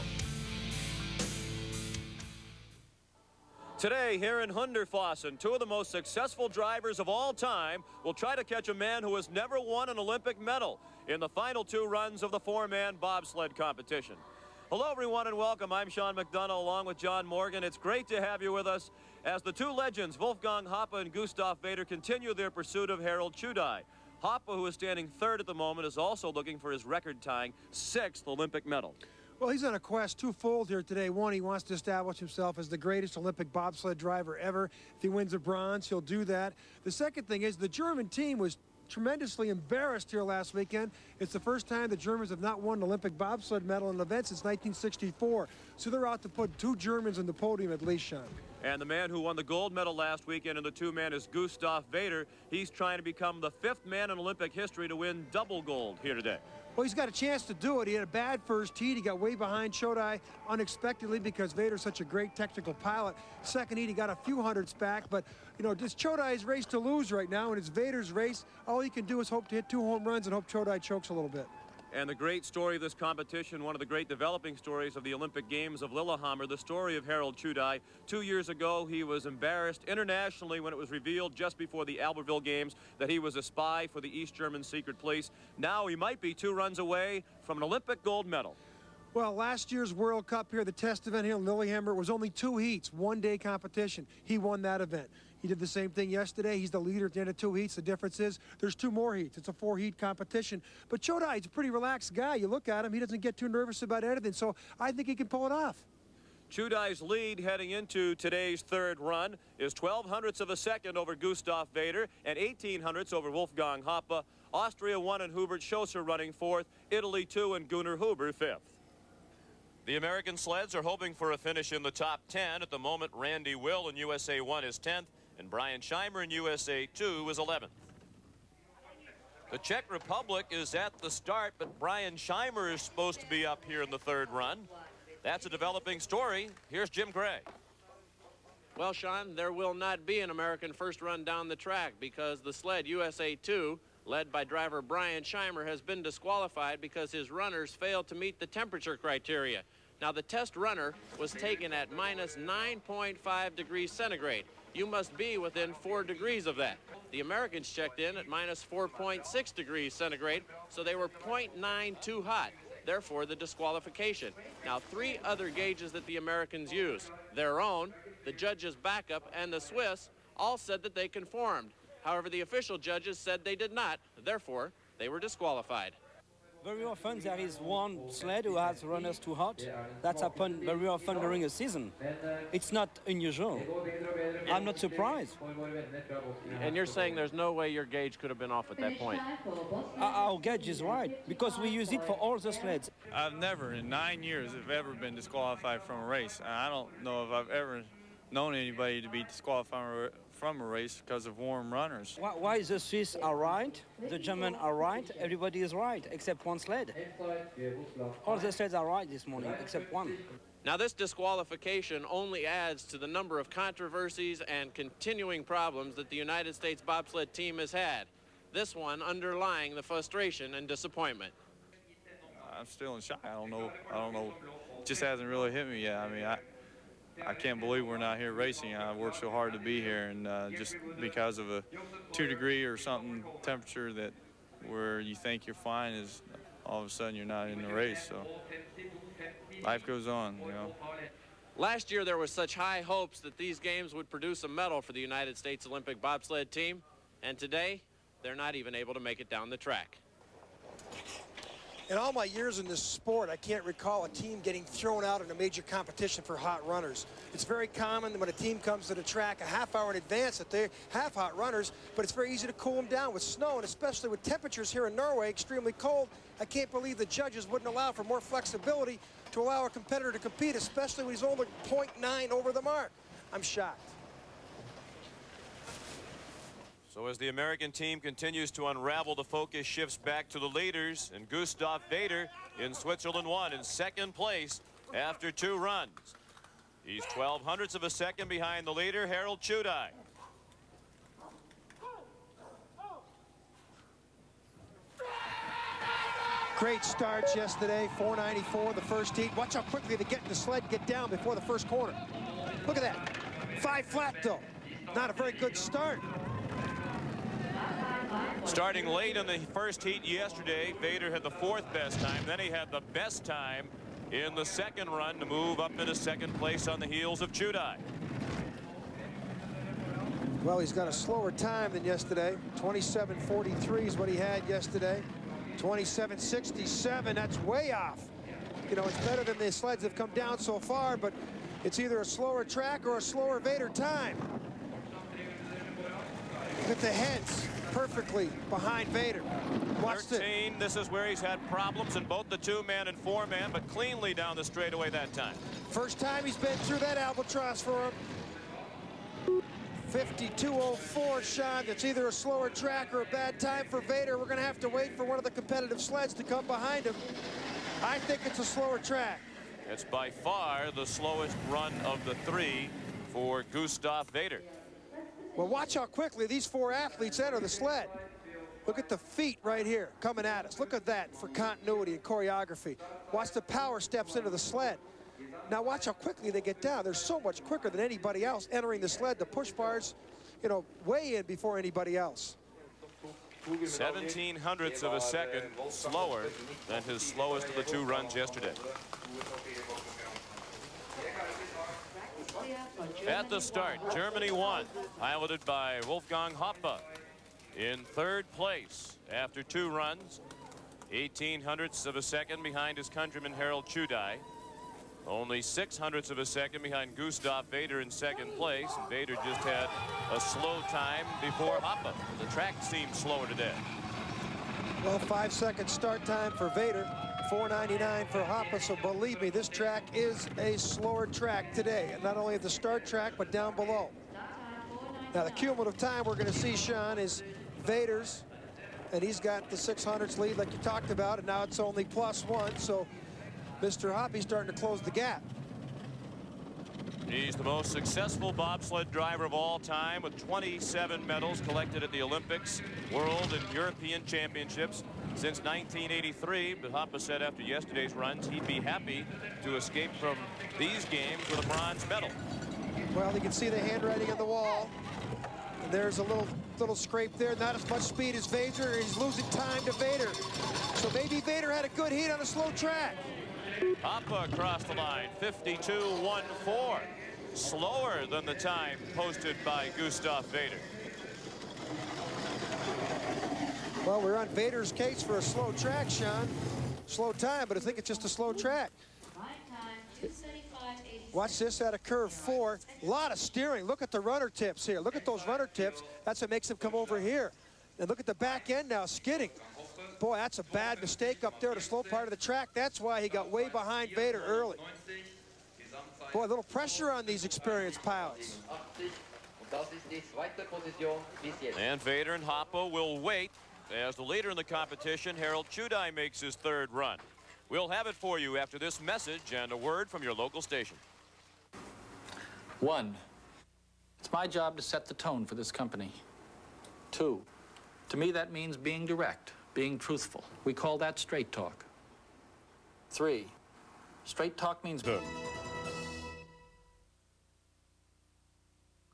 Speaker 14: Today, here in Hundertfossen, 2 of the most successful drivers of all time will try to catch a man who has never won an Olympic medal in the final 2 runs of the 4-man bobsled competition. Hello, everyone, and welcome. I'm Sean McDonough, along with John Morgan. It's great to have you with us as the 2 legends, Wolfgang Hoppe and Gustav Vader, continue their pursuit of Harold Chudai. Hoppe, who is standing 3rd at the moment, is also looking for his record-tying 6th Olympic medal.
Speaker 5: Well, he's on a quest twofold here today. One, he wants to establish himself as the greatest Olympic bobsled driver ever. If he wins a bronze, he'll do that. The second thing is the German team was tremendously embarrassed here last weekend. It's the first time the Germans have not won an Olympic bobsled medal in an event since 1964. So they're out to put 2 Germans on the podium at least, Sean.
Speaker 14: And the man who won the gold medal last weekend in the 2-man is Gustav Vader. He's trying to become the 5th man in Olympic history to win double gold here today.
Speaker 5: Well, he's got a chance to do it. He had a bad first heat. He got way behind Chudai unexpectedly because Vader's such a great technical pilot. Second heat, he got a few hundredths back. But, you know, it's Chodai's race to lose right now, and it's Vader's race. All he can do is hope to hit 2 home runs and hope Chudai chokes a little bit.
Speaker 14: And the great story of this competition, one of the great developing stories of the Olympic Games of Lillehammer, the story of Harold Chudai. 2 years ago, he was embarrassed internationally when it was revealed just before the Albertville Games that he was a spy for the East German secret police. Now he might be 2 runs away from an Olympic gold medal.
Speaker 5: Well, last year's World Cup here, the test event here in Lillehammer, was only 2 heats, 1-day competition. He won that event. He did the same thing yesterday. He's the leader at the end of 2 heats. The difference is there's 2 more heats. It's a 4-heat competition. But Chudai's a pretty relaxed guy. You look at him, he doesn't get too nervous about anything. So I think he can pull it off.
Speaker 14: Chudai's lead heading into today's third run is 0.12 of a second over Gustav Vader and 0.18 over Wolfgang Hoppe. Austria 1 and Hubert Schosser running fourth. Italy 2 and Gunnar Huber fifth. The American sleds are hoping for a finish in the top 10. At the moment, Randy Will in USA 1 is 10th, and Brian Scheimer in USA 2 is 11th. The Czech Republic is at the start, but Brian Scheimer is supposed to be up here in the third run. That's a developing story. Here's Jim Gray.
Speaker 15: Well, Sean, there will not be an American first run down the track because the sled USA 2, led by driver Brian Scheimer, has been disqualified because his runners failed to meet the temperature criteria. Now, the test runner was taken at minus 9.5 degrees centigrade. You must be within 4 degrees of that. The Americans checked in at minus 4.6 degrees centigrade, so they were 0.9 too hot. Therefore, the disqualification. Now, 3 other gauges that the Americans used, their own, the judges' backup, and the Swiss, all said that they conformed. However, the official judges said they did not. Therefore, they were disqualified.
Speaker 16: Very often there is one sled who has runners too hot. That's happened very often during a season. It's not unusual. I'm not surprised.
Speaker 15: And you're saying there's no way your gauge could have been off at that point?
Speaker 16: Our gauge is right, because we use it for all the sleds.
Speaker 17: I've never, in 9 years, have ever been disqualified from a race. I don't know if I've ever known anybody to be disqualified from a race because of warm runners.
Speaker 16: Why the Swiss are right, the German are right, everybody is right, except one sled. All the sleds are right this morning, except one.
Speaker 15: Now, this disqualification only adds to the number of controversies and continuing problems that the United States bobsled team has had. This one underlying the frustration and disappointment.
Speaker 17: I'm still in shock. I don't know. It just hasn't really hit me yet. I mean, I can't believe we're not here racing. I worked so hard to be here, and just because of a 2 degree or something temperature that where you think you're fine is all of a sudden you're not in the race. So life goes on, you know.
Speaker 15: Last year there was such high hopes that these games would produce a medal for the United States Olympic bobsled team, and today they're not even able to make it down the track.
Speaker 2: In all my years in this sport, I can't recall a team getting thrown out in a major competition for hot runners. It's very common that when a team comes to the track a half hour in advance that they have hot runners, but it's very easy to cool them down with snow, and especially with temperatures here in Norway extremely cold. I can't believe the judges wouldn't allow for more flexibility to allow a competitor to compete, especially when he's only 0.9 over the mark. I'm shocked.
Speaker 14: So as the American team continues to unravel, the focus shifts back to the leaders, and Gustav Vader in Switzerland won in second place after 2 runs. He's 0.12 of a second behind the leader, Harold Chudai.
Speaker 2: Great starts yesterday, 494 the first heat. Watch how quickly they get in the sled and get down before the first corner. Look at that. 5 flat though. Not a very good start.
Speaker 14: Starting late in the first heat yesterday, Vader had the 4th best time. Then he had the best time in the second run to move up into second place on the heels of Chudai.
Speaker 2: Well, he's got a slower time than yesterday. 27:43 is what he had yesterday. 27:67, that's way off. You know, it's better than the sleds have come down so far, but it's either a slower track or a slower Vader time. Look at the heads perfectly behind Vader. Watch
Speaker 14: 13, this is where he's had problems in both the 2-man and 4-man, but cleanly down the straightaway that time.
Speaker 2: First time he's been through that albatross for him. 52:04, Sean. That's either a slower track or a bad time for Vader. We're going to have to wait for one of the competitive sleds to come behind him. I think it's a slower track.
Speaker 14: It's by far the slowest run of the 3 for Gustav Vader.
Speaker 2: Well, watch how quickly these 4 athletes enter the sled. Look at the feet right here coming at us. Look at that for continuity and choreography. Watch the power steps into the sled. Now watch how quickly they get down. They're so much quicker than anybody else entering the sled. The push bars, you know, way in before anybody else.
Speaker 14: 0.17 of a second slower than his slowest of the 2 runs yesterday. At the start, Germany won, piloted by Wolfgang Hoppe. In 3rd place after 2 runs, 0.18 of a second behind his countryman Harold Chudai. Only 0.06 of a second behind Gustav Vader in second place. And Vader just had a slow time before Hoppe. The track seemed slower today.
Speaker 2: Well, 5-second start time for Vader, 4:99 for Hoppe, so believe me, this track is a slower track today. Not only at the start track, but down below. Now, the cumulative time we're going to see, Sean, is Vader's, and he's got the 600s lead like you talked about, and now it's only +1, so Mr. Hoppe's starting to close the gap.
Speaker 14: He's the most successful bobsled driver of all time with 27 medals collected at the Olympics, World and European Championships since 1983. But Hoppe said after yesterday's runs he'd be happy to escape from these games with a bronze medal.
Speaker 2: Well, you can see the handwriting on the wall. And there's a little scrape there. Not as much speed as Vader. He's losing time to Vader. So maybe Vader had a good heat on a slow track.
Speaker 14: Hoppe across the line, 52.14. Slower than the time posted by Gustav Vader.
Speaker 2: Well, we're on Vader's case for a slow track, Sean. Slow time, but I think it's just a slow track. Watch this at a curve 4. A lot of steering. Look at the runner tips here. Look at those runner tips. That's what makes him come over here. And look at the back end now, skidding. Boy, that's a bad mistake up there, the slow part of the track. That's why he got way behind Vader early. Boy, a little pressure on these experienced pilots.
Speaker 14: And Vader and Hoppe will wait as the leader in the competition, Harold Chudai, makes his third run. We'll have it for you after this message and a word from your local station.
Speaker 18: 1, it's my job to set the tone for this company. 2, to me that means being direct, being truthful. We call that straight talk. 3, straight talk means good.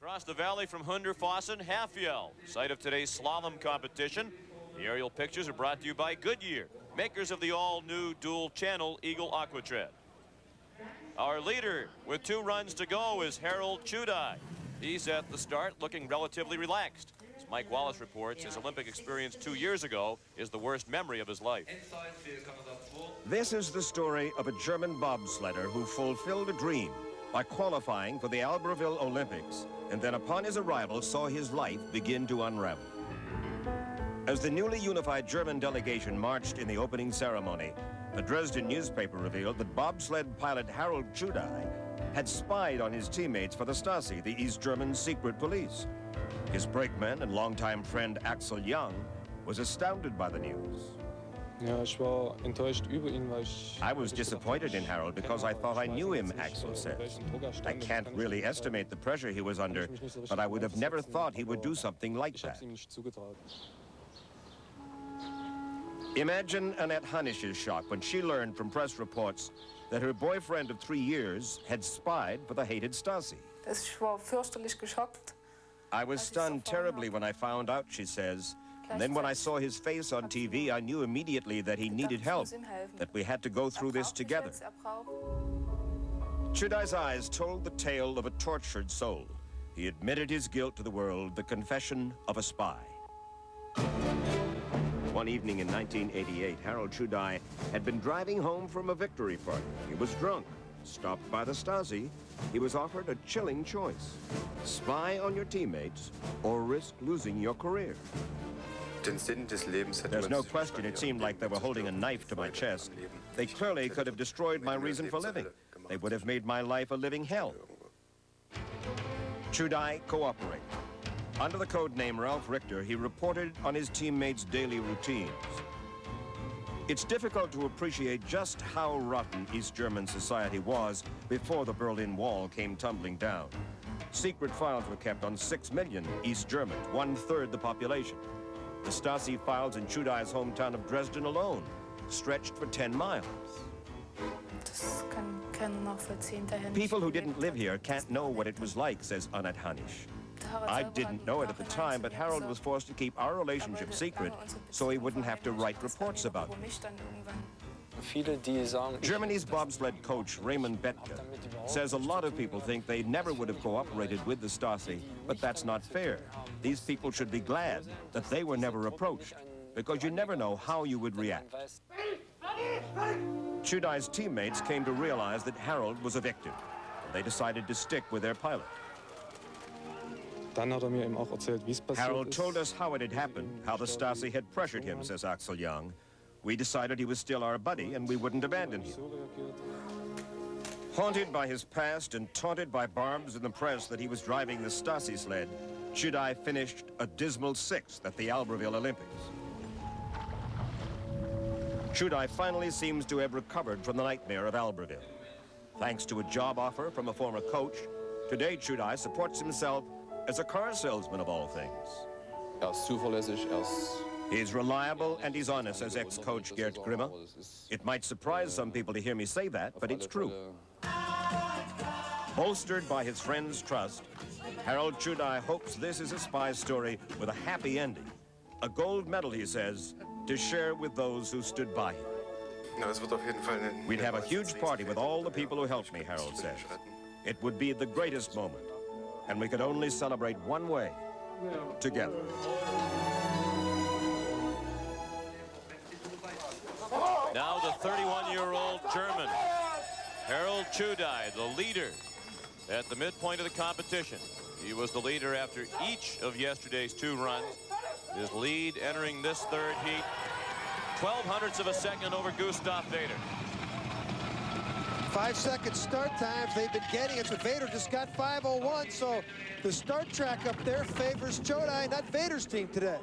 Speaker 14: Across the valley from Hunderfossen, Halfjell, site of today's slalom competition. The aerial pictures are brought to you by Goodyear, makers of the all-new dual-channel Eagle Aquatread. Our leader with 2 runs to go is Harold Chudai. He's at the start looking relatively relaxed. As Mike Wallace reports, his Olympic experience 2 years ago is the worst memory of his life.
Speaker 19: This is the story of a German bobsledder who fulfilled a dream by qualifying for the Albertville Olympics, and then upon his arrival saw his life begin to unravel. As the newly unified German delegation marched in the opening ceremony, a Dresden newspaper revealed that bobsled pilot Harold Chudai had spied on his teammates for the Stasi, the East German secret police. His brakeman and longtime friend Axel Young was astounded by the news. I was disappointed in Harold because I thought I knew him, Axel says. I can't really estimate the pressure he was under, but I would have never thought he would do something like that. Imagine Annette Hannisch's shock when she learned from press reports that her boyfriend of 3 years had spied for the hated Stasi. I was stunned terribly when I found out, she says. And then when I saw his face on TV, I knew immediately that he needed help, that we had to go through this together. Chudai's eyes told the tale of a tortured soul. He admitted his guilt to the world, the confession of a spy. One evening in 1988, Harold Chudai had been driving home from a victory party. He was drunk, stopped by the Stasi. He was offered a chilling choice: spy on your teammates or risk losing your career. There's no question it seemed like they were holding a knife to my chest. They clearly could have destroyed my reason for living. They would have made my life a living hell. Chudai cooperated. Under the code name Ralph Richter, he reported on his teammates' daily routines. It's difficult to appreciate just how rotten East German society was before the Berlin Wall came tumbling down. Secret files were kept on 6 million East Germans, 1/3 the population. The Stasi files in Chudai's hometown of Dresden alone stretched for 10 miles. People who didn't live here can't know what it was like, says Annette Hannisch. I didn't know it at the time, but Harold was forced to keep our relationship secret so he wouldn't have to write reports about me. Germany's bobsled coach, Raymond Bethke, says a lot of people think they never would have cooperated with the Stasi, but that's not fair. These people should be glad that they were never approached, because you never know how you would react. Chudai's teammates came to realize that Harold was a victim. They decided to stick with their pilot. Harold told us how it had happened, how the Stasi had pressured him, says Axel Young. We decided he was still our buddy and we wouldn't abandon him. Haunted by his past and taunted by barbs in the press that he was driving the Stasi sled, Chudai finished a dismal 6th at the Albertville Olympics. Chudai finally seems to have recovered from the nightmare of Albertville. Thanks to a job offer from a former coach, today Chudai supports himself as a car salesman of all things. He's reliable and he's honest, says ex-coach Gert Grimmer. It might surprise some people to hear me say that, but it's true. Bolstered by his friends' trust, Harold Chudai hopes this is a spy story with a happy ending. A gold medal, he says, to share with those who stood by him. We'd have a huge party with all the people who helped me, Harold says. It would be the greatest moment, and we could only celebrate one way, together.
Speaker 14: Now the 31-year-old German, Harold Chudai, the leader at the midpoint of the competition. He was the leader after each of yesterday's 2 runs. His lead entering this 3rd heat, 0.12 of a second over Gustav Vader.
Speaker 2: 5-second start times they've been getting it, but Vader just got 5:01, so the start track up there favors Chudai, not Vader's team today.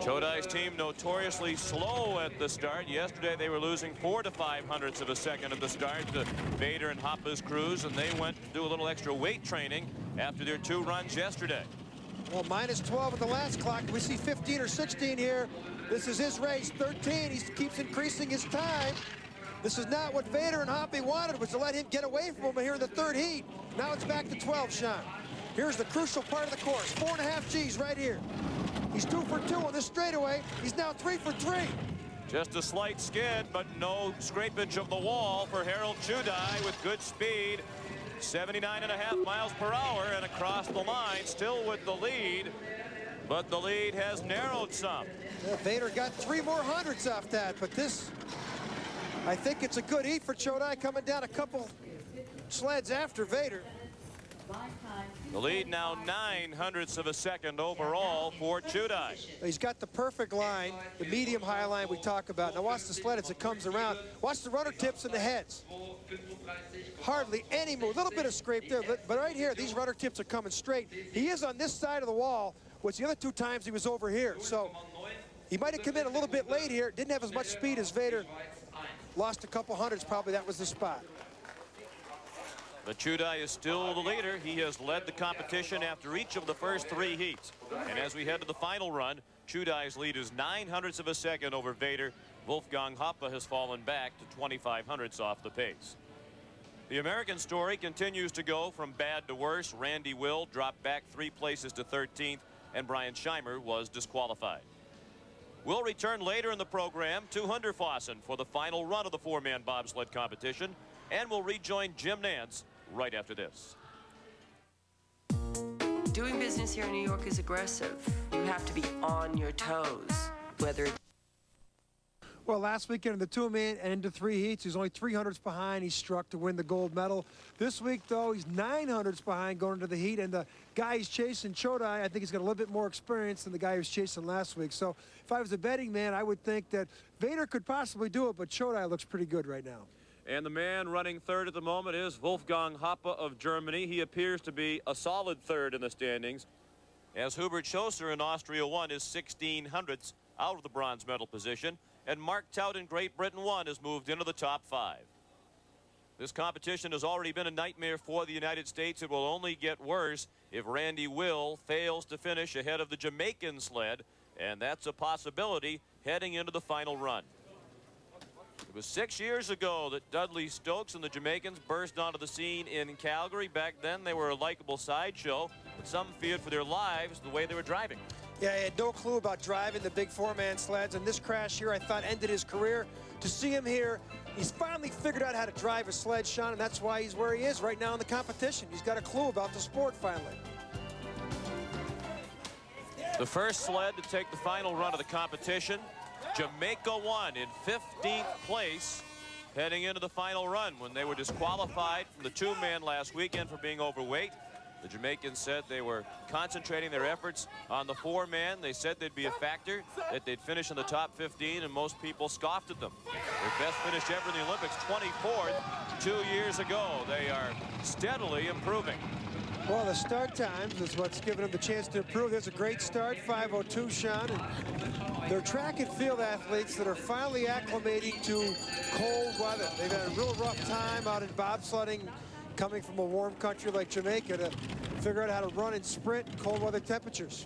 Speaker 14: Chodai's team notoriously slow at the start. Yesterday they were losing 4 to 0.05 of a second at the start to Vader and Hoppa's crews, and they went to do a little extra weight training after their 2 runs yesterday.
Speaker 2: Well, -12 at the last clock. We see 15 or 16 here. This is his race, 13. He keeps increasing his time. This is not what Vader and Hoppe wanted, was to let him get away from him here in the 3rd heat. Now it's back to 12, Sean. Here's the crucial part of the course. 4.5 Gs right here. He's 2 for 2 on this straightaway. He's now 3 for 3.
Speaker 14: Just a slight skid, but no scrapage of the wall for Harold Chudai with good speed. 79.5 miles per hour and across the line, still with the lead. But the lead has narrowed some.
Speaker 2: Yeah, Vader got 3 more hundredths off that, but this, I think it's a good heat for Chudai, coming down a couple sleds after Vader.
Speaker 14: The lead now 0.09 of a second overall for Chudai.
Speaker 2: He's got the perfect line, the medium-high line we talk about. Now watch the sled as it comes around. Watch the rudder tips and the heads. Hardly any move. A little bit of scrape there, but right here, these rudder tips are coming straight. He is on this side of the wall, which the other 2 times he was over here. So he might have come in a little bit late here. Didn't have as much speed as Vader. Lost a couple hundreds, probably that was the spot.
Speaker 14: But Chudai is still the leader. He has led the competition after each of the first 3 heats. And as we head to the final run, Chudai's lead is 0.09 of a second over Vader. Wolfgang Hoppe has fallen back to 0.25 off the pace. The American story continues to go from bad to worse. Randy Will dropped back 3 places to 13th, and Brian Scheimer was disqualified. We'll return later in the program to Hundertfossen for the final run of the 4-man bobsled competition, and we'll rejoin Jim Nance right after this.
Speaker 20: Doing business here in New York is aggressive. You have to be on your toes, whether it's...
Speaker 2: Well, last weekend in the 2-man and into 3 heats, he's only 300ths behind. He struck to win the gold medal. This week, though, he's 900ths behind going into the heat, and the guy he's chasing, Chudai, I think he's got a little bit more experience than the guy he was chasing last week. So if I was a betting man, I would think that Vader could possibly do it, but Chudai looks pretty good right now.
Speaker 14: And the man running 3rd at the moment is Wolfgang Hoppe of Germany. He appears to be a solid 3rd in the standings, as Hubert Schoesser in Austria won his 1600ths out of the bronze medal position, and Mark Tout in Great Britain won has moved into the top 5. This competition has already been a nightmare for the United States. It will only get worse if Randy Will fails to finish ahead of the Jamaican sled, and that's a possibility heading into the final run. It was 6 years ago that Dudley Stokes and the Jamaicans burst onto the scene in Calgary. Back then, they were a likable sideshow, but some feared for their lives the way they were driving.
Speaker 2: Yeah, he had no clue about driving the big 4-man sleds, and this crash here, I thought, ended his career. To see him here, he's finally figured out how to drive a sled, Sean, and that's why he's where he is right now in the competition. He's got a clue about the sport, finally.
Speaker 14: The first sled to take the final run of the competition, Jamaica won in 15th place heading into the final run when they were disqualified from the two-man last weekend for being overweight. The Jamaicans said they were concentrating their efforts on the four-man. They said they'd be a factor, that they'd finish in the top 15, and most people scoffed at them. Their best finish ever in the Olympics, 24th, 2 years ago. They are steadily improving.
Speaker 2: Well, the start times is what's given them the chance to improve. There's a great start, 5:02, Sean. And they're track and field athletes that are finally acclimating to cold weather. They've had a real rough time out in bobsledding, coming from a warm country like Jamaica, to figure out how to run and sprint in cold weather temperatures.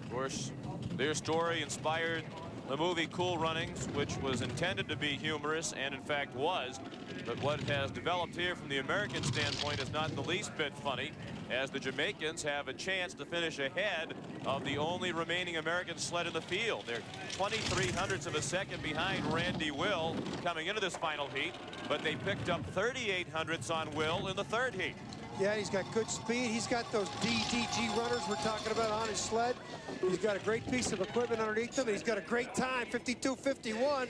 Speaker 14: Of course, their story inspired the movie Cool Runnings, which was intended to be humorous and in fact was. But what has developed here from the American standpoint is not the least bit funny, as the Jamaicans have a chance to finish ahead of the only remaining American sled in the field. They're 23/100ths of a second behind Randy Will coming into this final heat, but they picked up 38/100ths on Will in the third heat.
Speaker 2: Yeah, he's got good speed. He's got those DDG runners we're talking about on his sled. He's got a great piece of equipment underneath him, and he's got a great time, 52:51.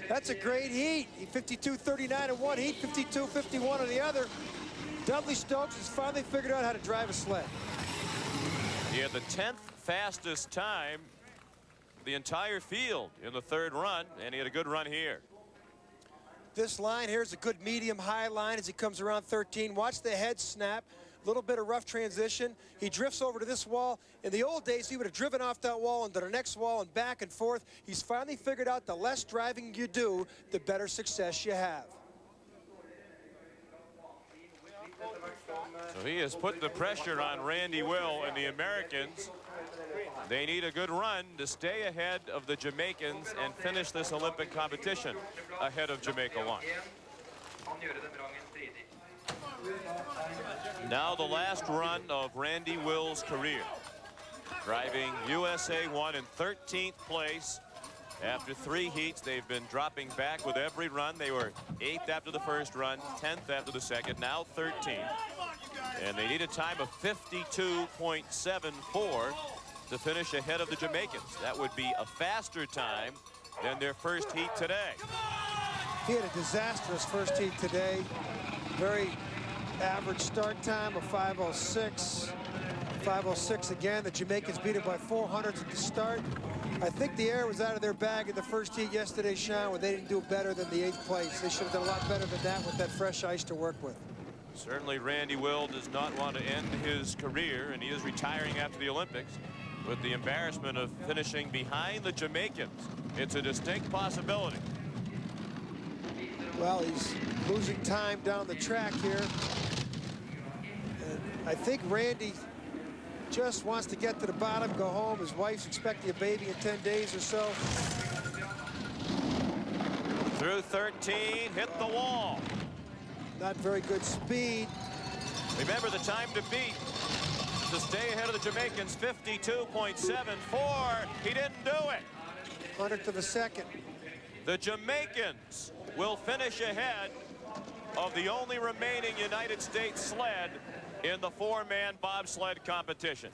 Speaker 2: That's a great heat. 52:39 in one heat, 52:51 in the other. Dudley Stokes has finally figured out how to drive a sled.
Speaker 14: He had the 10th fastest time the entire field in the third run, and he had a good run here.
Speaker 2: This line here is a good medium-high line as he comes around 13. Watch the head snap. A little bit of rough transition. He drifts over to this wall. In the old days, he would have driven off that wall into the next wall and back and forth. He's finally figured out the less driving you do, the better success you have.
Speaker 14: So he has put the pressure on Randy Will and the Americans. They need a good run to stay ahead of the Jamaicans and finish this Olympic competition ahead of Jamaica 1. Now the last run of Randy Will's career, driving USA 1 in 13th place. After 3 heats, they've been dropping back with every run. They were 8th after the first run, 10th after the second, now 13th. And they need a time of 52.74 to finish ahead of the Jamaicans. That would be a faster time than their first heat today.
Speaker 2: He had a disastrous first heat today. Very average start time of 5:06. 5:06 again. The Jamaicans beat it by 400ths at the start. I think the air was out of their bag in the first heat yesterday, Sean, when they didn't do better than the 8th place. They should have done a lot better than that with that fresh ice to work with.
Speaker 14: Certainly Randy Will does not want to end his career, and he is retiring after the Olympics with the embarrassment of finishing behind the Jamaicans. It's a distinct possibility.
Speaker 2: Well, he's losing time down the track here. And I think Randy just wants to get to the bottom, go home. His wife's expecting a baby in 10 days or so.
Speaker 14: Through 13, hit the wall.
Speaker 2: Not very good speed.
Speaker 14: Remember, the time to beat to stay ahead of the Jamaicans, 52.74. He didn't do it.
Speaker 2: 100th of a second.
Speaker 14: The Jamaicans will finish ahead of the only remaining United States sled in the four-man bobsled competition.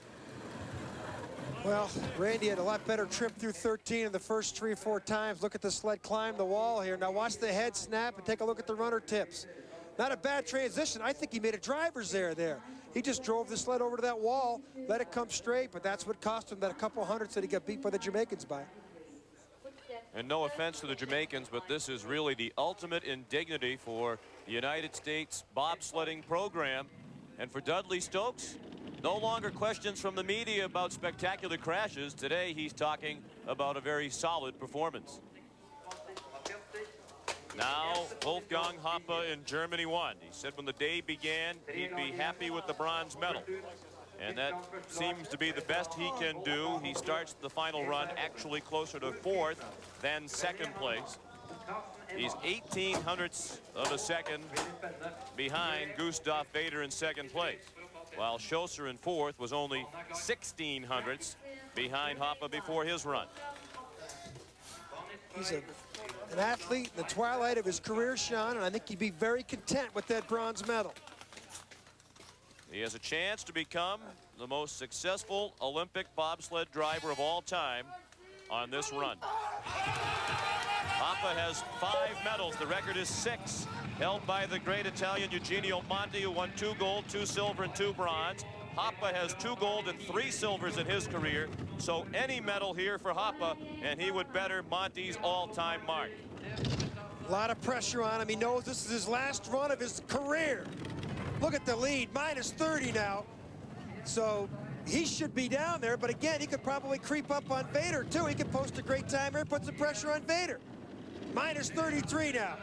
Speaker 2: Well, Randy had a lot better trip through 13 in the first 3 or 4 times. Look at the sled climb the wall here. Now watch the head snap and take a look at the runner tips. Not a bad transition. I think he made a driver's error there. He just drove the sled over to that wall, let it come straight, but that's what cost him that a couple hundredths that he got beat by the Jamaicans by.
Speaker 14: And no offense to the Jamaicans, but this is really the ultimate indignity for the United States bobsledding program. And for Dudley Stokes, no longer questions from the media about spectacular crashes. Today, he's talking about a very solid performance. Now, Wolfgang Hoppe in Germany won. He said when the day began, he'd be happy with the bronze medal. And that seems to be the best he can do. He starts the final run actually closer to 4th than 2nd place. He's 18/100ths of a second behind Gustav Vader in 2nd place, while Schlosser in 4th was only 16/100ths behind Hoppe before his run.
Speaker 2: He's an athlete in the twilight of his career, Sean, and I think he'd be very content with that bronze medal.
Speaker 14: He has a chance to become the most successful Olympic bobsled driver of all time on this run. Hoppa has 5 medals. The record is 6, held by the great Italian Eugenio Monti, who won 2 gold, 2 silver, and 2 bronze. Hoppa has 2 gold and 3 silvers in his career, so any medal here for Hoppa, and he would better Monti's all-time mark.
Speaker 2: A lot of pressure on him. He knows this is his last run of his career. Look at the lead, minus 30 now. So he should be down there, but again, he could probably creep up on Vader too. He could post a great time here, put some pressure on Vader. Minus 33 now.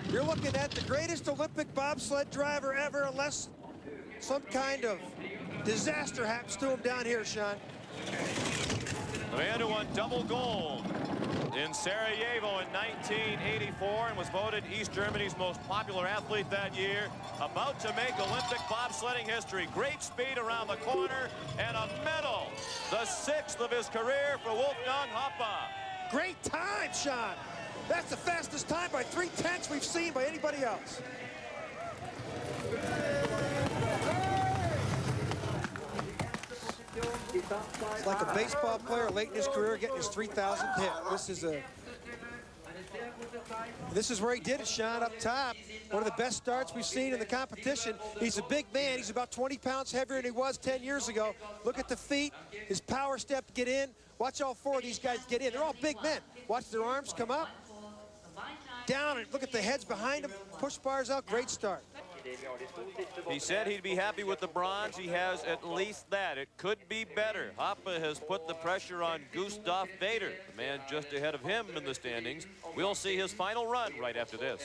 Speaker 2: You're looking at the greatest Olympic bobsled driver ever, unless some kind of disaster happens to him down here, Sean.
Speaker 14: The man who won double gold in Sarajevo in 1984 and was voted East Germany's most popular athlete that year, about to make Olympic bobsledding history. Great speed around the corner and a medal, the 6th of his career for Wolfgang Hoppa.
Speaker 2: Great time, Sean. That's the fastest time by 3/10 we've seen by anybody else. It's like a baseball player late in his career getting his 3,000th hit. This is where he did it, Sean, up top. One of the best starts we've seen in the competition. He's a big man. He's about 20 pounds heavier than he was 10 years ago. Look at the feet, his power step to get in. Watch all 4 of these guys get in. They're all big men. Watch their arms come up, down, and look at the heads behind them. Push bars out, great start.
Speaker 14: He said he'd be happy with the bronze. He has at least that. It could be better. Hoppa has put the pressure on Gustav Vader, the man just ahead of him in the standings. We'll see his final run right after this.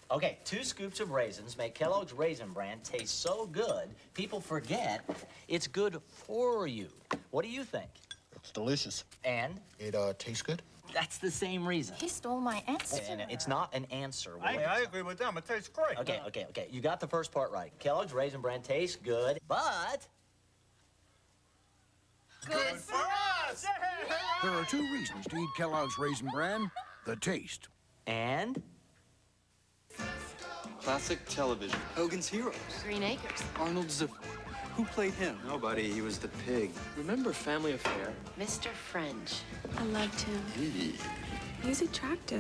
Speaker 21: Okay, 2 scoops of raisins make Kellogg's Raisin Bran taste so good, people forget it's good for you. What do you think?
Speaker 22: It's delicious.
Speaker 21: And?
Speaker 22: It tastes good.
Speaker 21: That's the same reason.
Speaker 12: He stole my answer.
Speaker 21: And it's not an answer.
Speaker 22: I agree with them. It tastes great.
Speaker 21: Okay. You got the first part right. Kellogg's Raisin Bran tastes good, but...
Speaker 12: Good for us!
Speaker 22: There are 2 reasons to eat Kellogg's Raisin Bran. The taste.
Speaker 21: And?
Speaker 6: Classic television.
Speaker 20: Hogan's Heroes.
Speaker 12: Green Acres.
Speaker 22: Arnold Zipper. Who played him?
Speaker 6: Nobody. He was the pig.
Speaker 20: Remember Family Affair?
Speaker 12: Mr. French. I loved him. He's attractive.